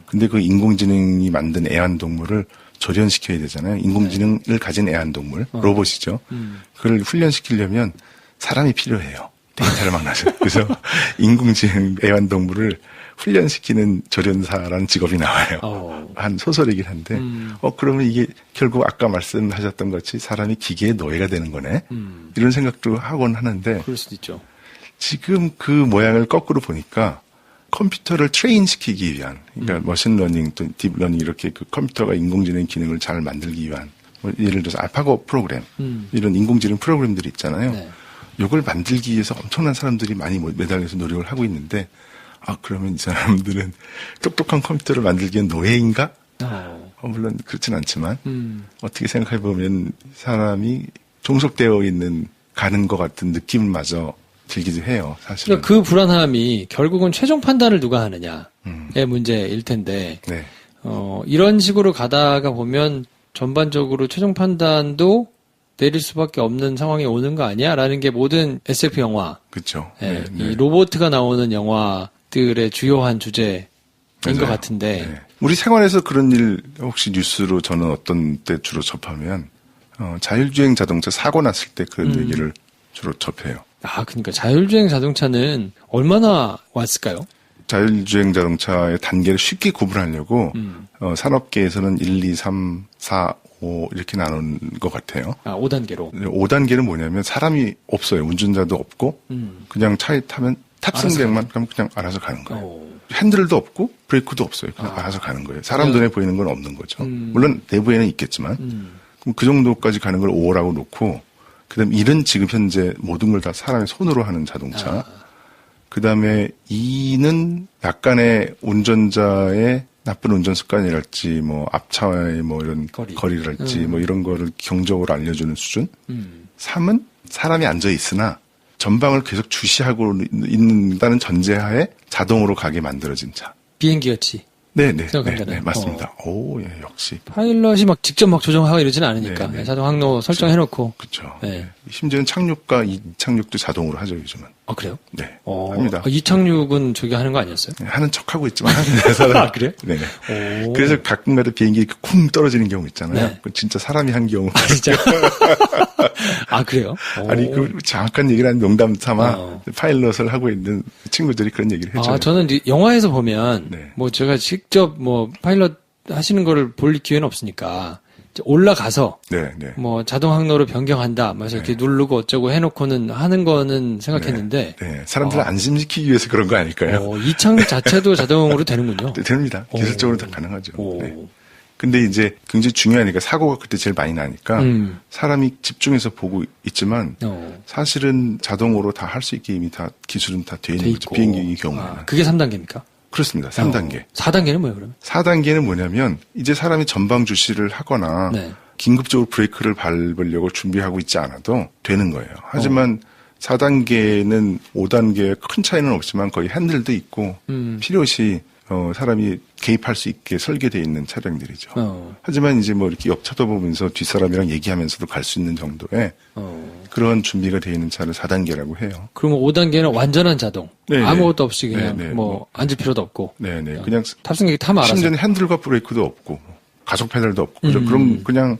근데 그 인공지능이 만든 애완동물을 조련시켜야 되잖아요. 인공지능을 가진 애완동물, 로봇이죠. 그걸 훈련시키려면 사람이 필요해요. 데이터를 막 나죠. 그래서 인공지능 애완동물을 훈련시키는 조련사라는 직업이 나와요. 한 소설이긴 한데, 그러면 이게 결국 아까 말씀하셨던 것이 사람이 기계의 노예가 되는 거네. 이런 생각도 하곤 하는데, 그럴 수도 있죠. 지금 그 모양을 거꾸로 보니까 컴퓨터를 트레인 시키기 위한, 그러니까 머신러닝 또 딥러닝 이렇게 그 컴퓨터가 인공지능 기능을 잘 만들기 위한, 뭐 예를 들어서 알파고 프로그램, 이런 인공지능 프로그램들이 있잖아요. 네. 이걸 만들기 위해서 엄청난 사람들이 많이 매달려서 노력을 하고 있는데, 그러면 이 사람들은 똑똑한 컴퓨터를 만들기 위한 노예인가? 물론 그렇진 않지만, 어떻게 생각해보면 사람이 종속되어 가는 것 같은 느낌마저 들기도 해요, 사실은. 그러니까 그 불안함이 결국은 최종 판단을 누가 하느냐의 문제일 텐데, 네. 이런 식으로 가다가 보면 전반적으로 최종 판단도 내릴 수밖에 없는 상황이 오는 거 아니야? 라는 게 모든 SF 영화, 그렇죠. 예, 이 로보트가 나오는 영화들의 주요한 주제인 맞아요. 것 같은데. 네. 우리 생활에서 그런 일 혹시 뉴스로 저는 어떤 때 주로 접하면 자율주행 자동차 사고 났을 때 그런 얘기를 주로 접해요. 그러니까 자율주행 자동차는 얼마나 왔을까요? 자율주행 자동차의 단계를 쉽게 구분하려고 산업계에서는 1, 2, 3, 4, 5 이렇게 나눈 것 같아요. 5단계로. 5단계는 뭐냐면 사람이 없어요. 운전자도 없고 그냥 차에 타면 탑승객만 가면 그냥 알아서 가는 거예요. 핸들도 없고 브레이크도 없어요. 그냥 알아서 가는 거예요. 사람 눈에 보이는 건 없는 거죠. 물론 내부에는 있겠지만 그럼 그 정도까지 가는 걸 5라고 놓고 그다음 1은 지금 현재 모든 걸 다 사람의 손으로 하는 자동차. 그다음에 2는 약간의 운전자의 나쁜 운전 습관이랄지 뭐 앞차의 뭐 이런 거리랄지 뭐 이런 거를 경적으로 알려주는 수준. 3은 사람이 앉아 있으나 전방을 계속 주시하고 있는다는 전제하에 자동으로 가게 만들어진 차. 비행기 같이. 네, 맞습니다. 예, 역시. 파일럿이 막 직접 막 조정하고 이러지는 않으니까. 네. 자동 항로 설정해놓고. 그렇죠. 네. 심지어는 착륙과 이착륙도 자동으로 하죠, 요즘은. 그래요? 네. 합니다. 이착륙은 저기 하는 거 아니었어요? 네, 하는 척하고 있지만 하는 사람. 그래요? 네. 그래서 가끔가다 비행기 쿵 떨어지는 경우 있잖아요. 네. 그 진짜 사람이 한 경우. 진짜? 그래요? 아니, 그 정확한 얘기를 한 농담 삼아 파일럿을 하고 있는 친구들이 그런 얘기를 해줘요. 저는 영화에서 보면, 네. 뭐 제가 직접 뭐 파일럿 하시는 거를 볼 기회는 없으니까, 올라가서, 네. 뭐 자동 항로를 변경한다, 그래서 이렇게 누르고 어쩌고 해놓고는 하는 거는 생각했는데, 네. 사람들을 안심시키기 위해서 그런 거 아닐까요? 이착륙 자체도 자동으로 되는군요. 네, 됩니다. 기술적으로 다 가능하죠. 네. 근데 이제 굉장히 중요하니까 사고가 그때 제일 많이 나니까 사람이 집중해서 보고 있지만 사실은 자동으로 다 할 수 있게 이미 다 기술은 다 돼 있는 거죠. 비행기의 경우에는. 그게 3단계입니까? 그렇습니다. 3단계. 4단계는 뭐예요, 그러면? 4단계는 뭐냐면 이제 사람이 전방 주시를 하거나 네. 긴급적으로 브레이크를 밟으려고 준비하고 있지 않아도 되는 거예요. 하지만 4단계는 5단계에 큰 차이는 없지만 거의 핸들도 있고 필요시 사람이 개입할 수 있게 설계되어 있는 차량들이죠. 하지만 이제 뭐 이렇게 옆 쳐다보면서 뒷사람이랑 얘기하면서도 갈 수 있는 정도의 그런 준비가 되어 있는 차를 4단계라고 해요. 그러면 5단계는 완전한 자동. 네네. 아무것도 없이 그냥 네네. 뭐 앉을 필요도 없고. 네네. 그냥 탑승객이 타면 알아서. 심지어는 핸들과 브레이크도 없고 가속 페달도 없고 그럼 그냥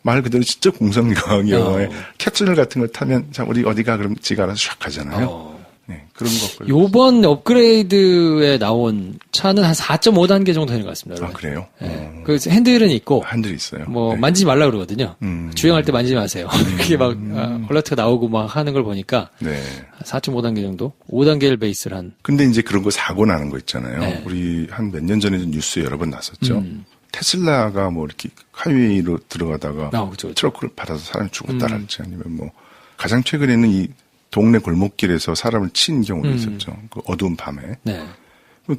말 그대로 진짜 공상과학 영화의 캡슐 같은 걸 타면 자 우리 어디가 그럼 지가 알아서 샥 가잖아요. 네, 그런 것들. 요번 업그레이드에 나온 차는 한 4.5단계 정도 되는 것 같습니다. 그래요? 네. 그 핸들은 있고. 핸들이 있어요. 뭐, 네. 만지지 말라 그러거든요. 주행할 때 만지지 마세요. 그게 막, 얼라트가 나오고 막 하는 걸 보니까. 네. 4.5단계 정도? 5단계를 베이스로 한. 근데 이제 그런 거 사고 나는 거 있잖아요. 네. 우리 한 몇 년 전에도 뉴스에 여러 번 났었죠. 테슬라가 뭐 이렇게 하이웨이로 들어가다가 그렇죠. 트러크를 받아서 사람이 죽었다랄지 아니면 뭐 가장 최근에는 이 동네 골목길에서 사람을 친 경우도 있었죠. 그 어두운 밤에. 네.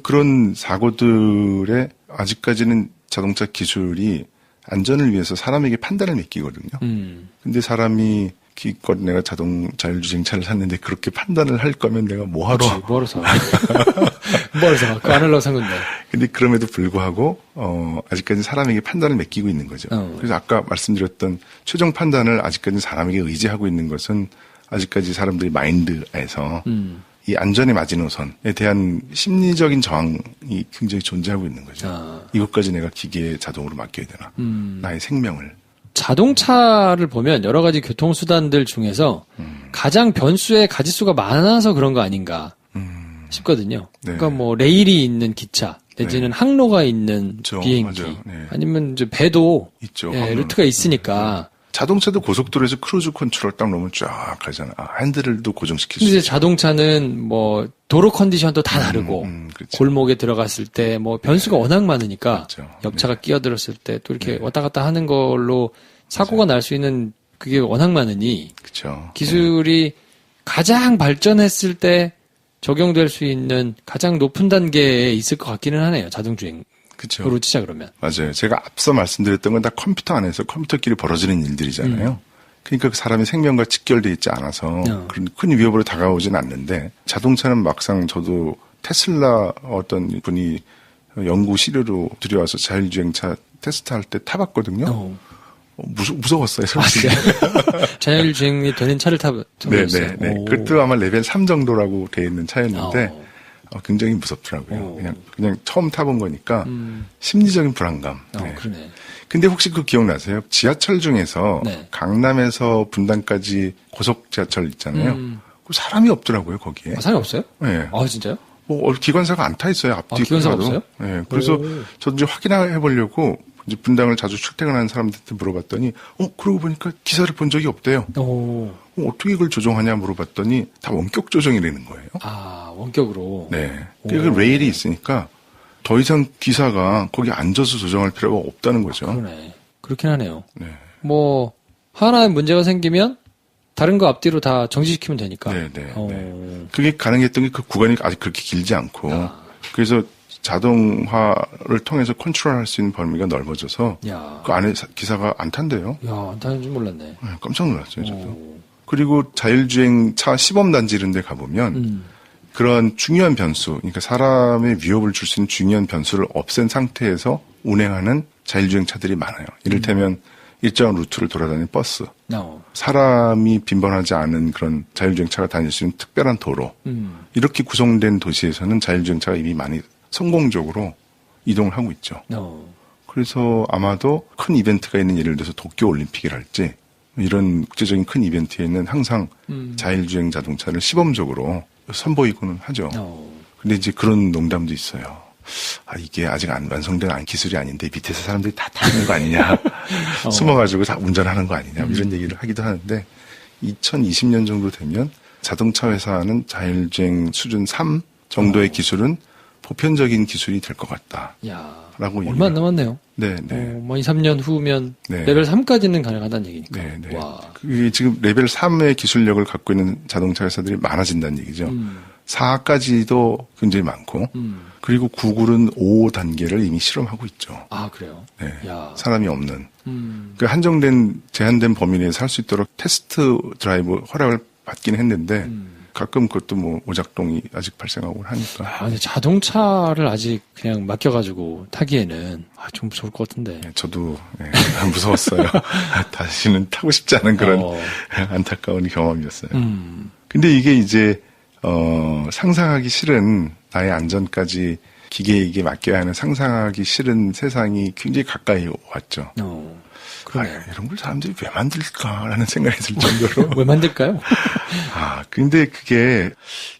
그런 사고들에 아직까지는 자동차 기술이 안전을 위해서 사람에게 판단을 맡기거든요. 근데 사람이 기껏 내가 자율주행차를 샀는데 그렇게 판단을 할 거면 내가 뭐하러. 뭐하러 사. 뭐하러 사. 그거 안 하려고 산 건데. 근데 그럼에도 불구하고, 아직까지 사람에게 판단을 맡기고 있는 거죠. 그래서 아까 말씀드렸던 최종 판단을 아직까지 사람에게 의지하고 있는 것은 아직까지 사람들이 마인드에서 이 안전의 마지노선에 대한 심리적인 저항이 굉장히 존재하고 있는 거죠. 이것까지 내가 기계에 자동으로 맡겨야 되나? 나의 생명을. 자동차를 보면 여러 가지 교통수단들 중에서 가장 변수의 가지수가 많아서 그런 거 아닌가 싶거든요. 네. 그러니까 뭐 레일이 있는 기차 내지는 항로가 있는 그렇죠. 비행기 맞아요. 네. 아니면 이제 배도 있죠. 예, 루트가 있으니까. 자동차도 고속도로에서 크루즈 컨트롤 딱 놓으면 쫙 가잖아. 핸들도 고정시킬 수 근데 이제 있죠. 자동차는 뭐 도로 컨디션도 다 다르고 그렇죠. 골목에 들어갔을 때 뭐 변수가 워낙 많으니까 그렇죠. 옆차가 끼어들었을 때 또 이렇게 왔다 갔다 하는 걸로 사고가 날 수 있는 그게 워낙 많으니 그렇죠. 기술이 가장 발전했을 때 적용될 수 있는 가장 높은 단계에 있을 것 같기는 하네요. 자동주행으로 그렇죠. 치자 그러면. 맞아요. 제가 앞서 말씀드렸던 건 다 컴퓨터 안에서 컴퓨터끼리 벌어지는 일들이잖아요. 그러니까 그 사람의 생명과 직결되어 있지 않아서 그런 큰 위협으로 다가오진 않는데 자동차는 막상 저도 테슬라 어떤 분이 연구 시료로 들여와서 자율주행차 테스트할 때 타봤거든요. 무서웠어요, 솔직히. 자율주행이 되는 차를 타보셨어요? 네네. 그것도 아마 레벨 3 정도라고 되어 있는 차였는데 굉장히 무섭더라고요. 그냥 처음 타본 거니까 심리적인 불안감. 네. 그러네. 근데 혹시 그거 기억나세요? 지하철 중에서 네. 강남에서 분당까지 고속 지하철 있잖아요. 그 사람이 없더라고요, 거기에. 사람이 없어요? 네. 아, 진짜요? 뭐 기관사가 안 타 있어요, 앞뒤. 기관사가 없어요? 네. 그래서 저도 이제 확인해 보려고 이제 분당을 자주 출퇴근하는 사람들한테 물어봤더니, 그러고 보니까 기사를 본 적이 없대요. 어떻게 이걸 조정하냐 물어봤더니 다 원격 조정이라는 거예요. 아, 원격으로. 네. 그러니까 레일이 있으니까 더 이상 기사가 거기 앉아서 조정할 필요가 없다는 거죠. 그러네. 그렇긴 하네요. 네. 뭐 하나의 문제가 생기면 다른 거 앞뒤로 다 정지시키면 되니까. 네. 그게 가능했던 게 그 구간이 아직 그렇게 길지 않고 그래서 자동화를 통해서 컨트롤할 수 있는 범위가 넓어져서 그 안에 기사가 안 탄대요. 야, 안 타는 줄 몰랐네. 네, 깜짝 놀랐어요, 저도. 그리고 자율주행차 시범단지 이런 데 가보면 그런 중요한 변수, 그러니까 사람의 위협을 줄 수 있는 중요한 변수를 없앤 상태에서 운행하는 자율주행차들이 많아요. 이를테면 일정한 루트를 돌아다니는 버스, 사람이 빈번하지 않은 그런 자율주행차가 다닐 수 있는 특별한 도로, 이렇게 구성된 도시에서는 자율주행차가 이미 많이 성공적으로 이동을 하고 있죠. 그래서 아마도 큰 이벤트가 있는 예를 들어서 도쿄올림픽이랄지 이런 국제적인 큰 이벤트에는 항상 자율주행 자동차를 시범적으로 선보이고는 하죠. 근데 이제 그런 농담도 있어요. 이게 아직 완성된 기술이 아닌데 밑에서 사람들이 다 타는 거 아니냐. 숨어가지고 다 운전하는 거 아니냐. 이런 얘기를 하기도 하는데 2020년 정도 되면 자동차 회사는 자율주행 수준 3 정도의 기술은 보편적인 기술이 될 것 같다. 라고 얼마 안 남았네요. 네. 뭐 2, 3년 후면 레벨 3까지는 가능하다는 얘기니까. 네. 그게 지금 레벨 3의 기술력을 갖고 있는 자동차 회사들이 많아진다는 얘기죠. 4까지도 굉장히 많고, 그리고 구글은 5단계를 이미 실험하고 있죠. 아, 그래요? 네. 사람이 없는. 그 제한된 범위 내에서 할 수 있도록 테스트 드라이브 허락을 받긴 했는데, 가끔 그것도 뭐 오작동이 아직 발생하고 하니까. 근데 자동차를 아직 그냥 맡겨가지고 타기에는 좀 무서울 것 같은데. 네, 저도 무서웠어요. 다시는 타고 싶지 않은 그런 안타까운 경험이었어요. 근데 이게 이제 상상하기 싫은 나의 안전까지 기계에게 맡겨야 하는 상상하기 싫은 세상이 굉장히 가까이 왔죠. 이런 걸 사람들이 왜 만들까라는 생각이 들 정도로. 왜 만들까요? 근데 그게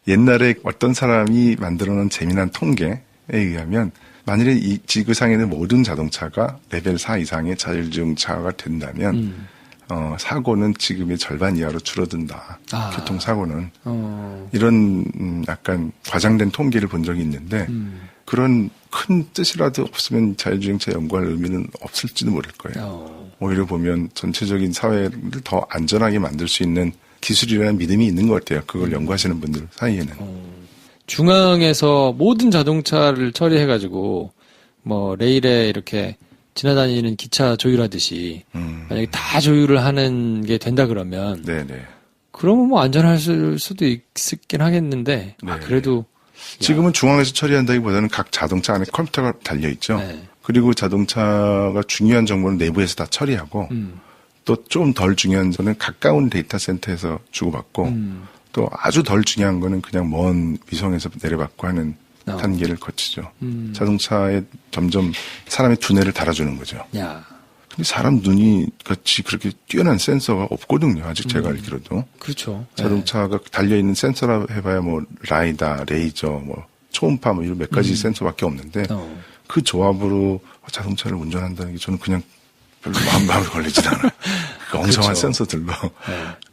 옛날에 어떤 사람이 만들어 놓은 재미난 통계에 의하면 만일에 이 지구상에 있는 모든 자동차가 레벨 4 이상의 자율주행차가 된다면 사고는 지금의 절반 이하로 줄어든다. 교통사고는. 이런 약간 과장된 통계를 본 적이 있는데 그런 큰 뜻이라도 없으면 자율주행차 연구할 의미는 없을지도 모를 거예요. 오히려 보면 전체적인 사회를 더 안전하게 만들 수 있는 기술이라는 믿음이 있는 것 같아요. 그걸 연구하시는 분들 사이에는. 중앙에서 모든 자동차를 처리해가지고 뭐 레일에 이렇게 지나다니는 기차 조율하듯이 만약에 다 조율을 하는 게 된다 그러면 그러면 뭐 안전할 수도 있긴 하겠는데 그래도 지금은 중앙에서 처리한다기보다는 각 자동차 안에 컴퓨터가 달려 있죠. 그리고 자동차가 중요한 정보는 내부에서 다 처리하고 또 좀 덜 중요한 거는 가까운 데이터 센터에서 주고받고 또 아주 덜 중요한 거는 그냥 먼 위성에서 내려받고 하는 단계를 거치죠. 자동차에 점점 사람의 두뇌를 달아주는 거죠. 야. 근데 사람 눈이 같이 그렇게 뛰어난 센서가 없거든요. 아직 제가 알기로도. 그렇죠. 자동차가 달려있는 센서라 해봐야 뭐 라이다, 레이저, 뭐 초음파 뭐 이런 몇 가지 센서밖에 없는데 그 조합으로 자동차를 운전한다는 게 저는 그냥 별로 마음에 걸리진 않아요. 그 엉성한 그렇죠. 센서들로.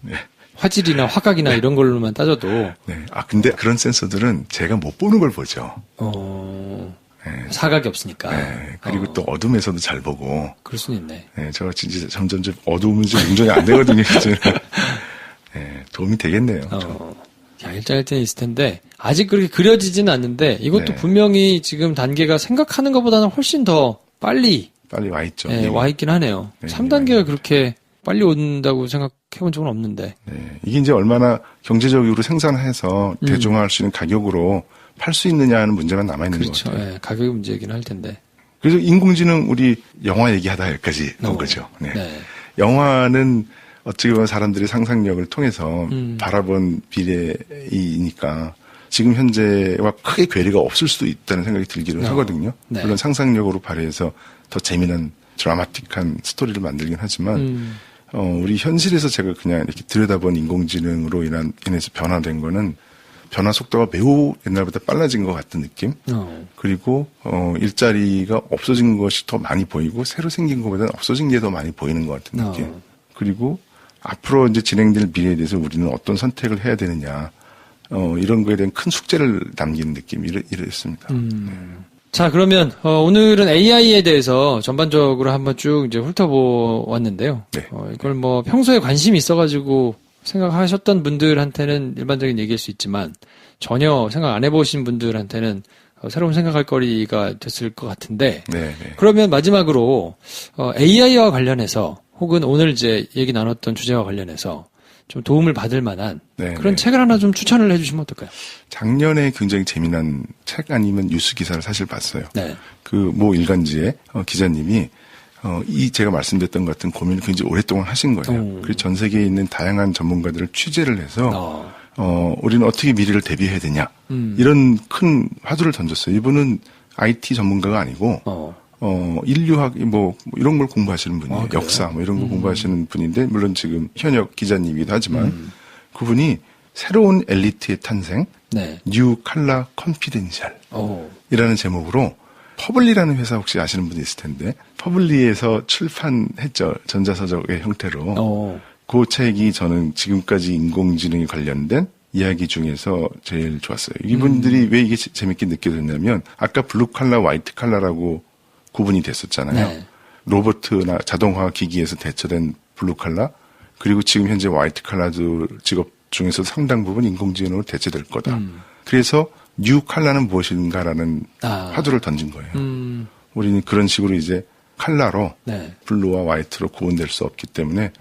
네. 화질이나 화각이나 이런 걸로만 따져도. 네. 아, 근데 그런 센서들은 제가 못 보는 걸 보죠. 네. 사각이 없으니까. 네. 그리고 또 어둠에서도 잘 보고. 그럴 수는 있네. 네. 제가 진짜 점점 어두우면 좀 운전이 안 되거든요. 네. 도움이 되겠네요. 야, 일장일단이 있을 텐데, 아직 그렇게 그려지지는 않는데, 이것도 네. 분명히 지금 단계가 생각하는 것보다는 훨씬 더 빨리 와 있죠. 네, 와 있긴 하네요. 네, 3단계가 그렇게 빨리 온다고 생각해 본 적은 없는데. 네. 이게 이제 얼마나 경제적으로 생산해서 대중화할 수 있는 가격으로 팔 수 있느냐 하는 문제만 남아있는 그렇죠. 것 같아요. 네, 가격이 문제이긴 할 텐데. 그래서 인공지능 우리 영화 얘기하다 여기까지 온 거죠. 네. 네. 영화는 어떻게 보면 사람들의 상상력을 통해서 바라본 미래이니까 지금 현재와 크게 괴리가 없을 수도 있다는 생각이 들기는 하거든요. 네. 물론 상상력으로 발휘해서 더 재미난 드라마틱한 스토리를 만들긴 하지만 우리 현실에서 제가 그냥 이렇게 들여다본 인공지능으로 인해서 변화된 거는 변화 속도가 매우 옛날보다 빨라진 것 같은 느낌. 그리고 일자리가 없어진 것이 더 많이 보이고 새로 생긴 것보다는 없어진 게 더 많이 보이는 것 같은 느낌. 그리고 앞으로 이제 진행될 미래에 대해서 우리는 어떤 선택을 해야 되느냐. 이런 거에 대한 큰 숙제를 남기는 느낌 이랬습니다. 자, 그러면 오늘은 AI에 대해서 전반적으로 한번 쭉 이제 훑어보았는데요. 네. 이걸 뭐 평소에 관심이 있어가지고 생각하셨던 분들한테는 일반적인 얘기일 수 있지만 전혀 생각 안 해보신 분들한테는 새로운 생각할 거리가 됐을 것 같은데. 네. 그러면 마지막으로 AI와 관련해서 혹은 오늘 이제 얘기 나눴던 주제와 관련해서 좀 도움을 받을 만한 네, 그런 네. 책을 하나 좀 추천을 해주시면 어떨까요? 작년에 굉장히 재미난 책 아니면 뉴스 기사를 사실 봤어요. 네. 그 모 일간지의 기자님이 이 제가 말씀드렸던 것 같은 고민을 굉장히 오랫동안 하신 거예요. 그리고 전 세계에 있는 다양한 전문가들을 취재를 해서 우리는 어떻게 미래를 대비해야 되냐 이런 큰 화두를 던졌어요. 이분은 IT 전문가가 아니고 인류학 뭐 이런 걸 공부하시는 분이에요. 역사 뭐 이런 거 공부하시는 분인데 물론 지금 현역 기자님이기도 하지만 그분이 새로운 엘리트의 탄생, 네. 뉴 칼라 컨피덴셜 이라는 제목으로 퍼블리라는 회사 혹시 아시는 분이 있을 텐데 퍼블리에서 출판했죠. 전자서적의 형태로. 그 책이 저는 지금까지 인공지능에 관련된 이야기 중에서 제일 좋았어요. 이분들이 왜 이게 재밌게 느껴졌냐면 아까 블루 칼라, 화이트 칼라라고 구분이 됐었잖아요. 네. 로버트나 자동화 기기에서 대처된 블루 칼라 그리고 지금 현재 화이트 칼라 직업 중에서 상당 부분 인공지능으로 대체될 거다. 그래서 뉴 칼라는 무엇인가라는 화두를 던진 거예요. 우리는 그런 식으로 이제 칼라로 네. 블루와 화이트로 구분될 수 없기 때문에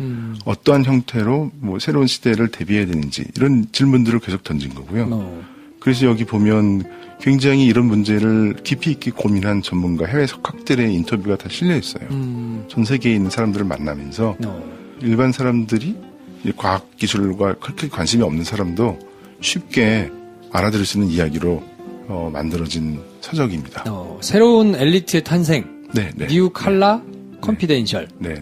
어떠한 형태로 뭐 새로운 시대를 대비해야 되는지 이런 질문들을 계속 던진 거고요. 그래서 여기 보면 굉장히 이런 문제를 깊이 있게 고민한 전문가 해외 석학들의 인터뷰가 다 실려 있어요. 전 세계에 있는 사람들을 만나면서 일반 사람들이 과학 기술과 그렇게 관심이 없는 사람도 쉽게 알아들을 수 있는 이야기로 만들어진 서적입니다. 새로운 엘리트의 탄생. 네. 뉴 칼라 컨피덴셜. 네.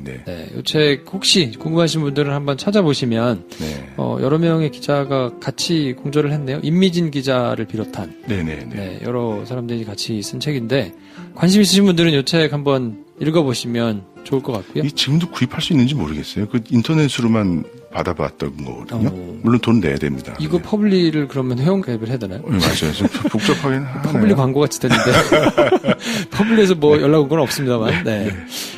이 책 혹시 궁금하신 분들은 한번 찾아보시면 네. 여러 명의 기자가 같이 공저를 했네요. 임미진 기자를 비롯한 네. 여러 사람들이 같이 쓴 책인데 관심 있으신 분들은 이 책 한번 읽어보시면 좋을 것 같고요. 이 지금도 구입할 수 있는지 모르겠어요. 그 인터넷으로만 받아봤던 거거든요. 물론 돈 내야 됩니다. 이거 퍼블리를 그러면 회원 가입을 해야 되나요? 네, 맞아요. 좀 복잡하긴 하네요. 퍼블리 광고 같이 됐는데 퍼블리에서 뭐 연락 온 건 없습니다만. 네.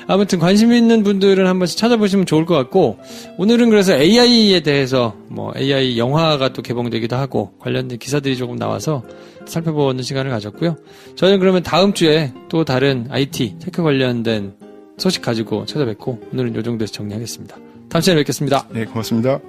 아무튼 관심 있는 분들은 한 번씩 찾아보시면 좋을 것 같고 오늘은 그래서 AI에 대해서 뭐 AI 영화가 또 개봉되기도 하고 관련된 기사들이 조금 나와서 살펴보는 시간을 가졌고요. 저는 그러면 다음 주에 또 다른 IT 테크 관련된 소식 가지고 찾아뵙고 오늘은 이 정도에서 정리하겠습니다. 다음 시간에 뵙겠습니다. 네, 고맙습니다.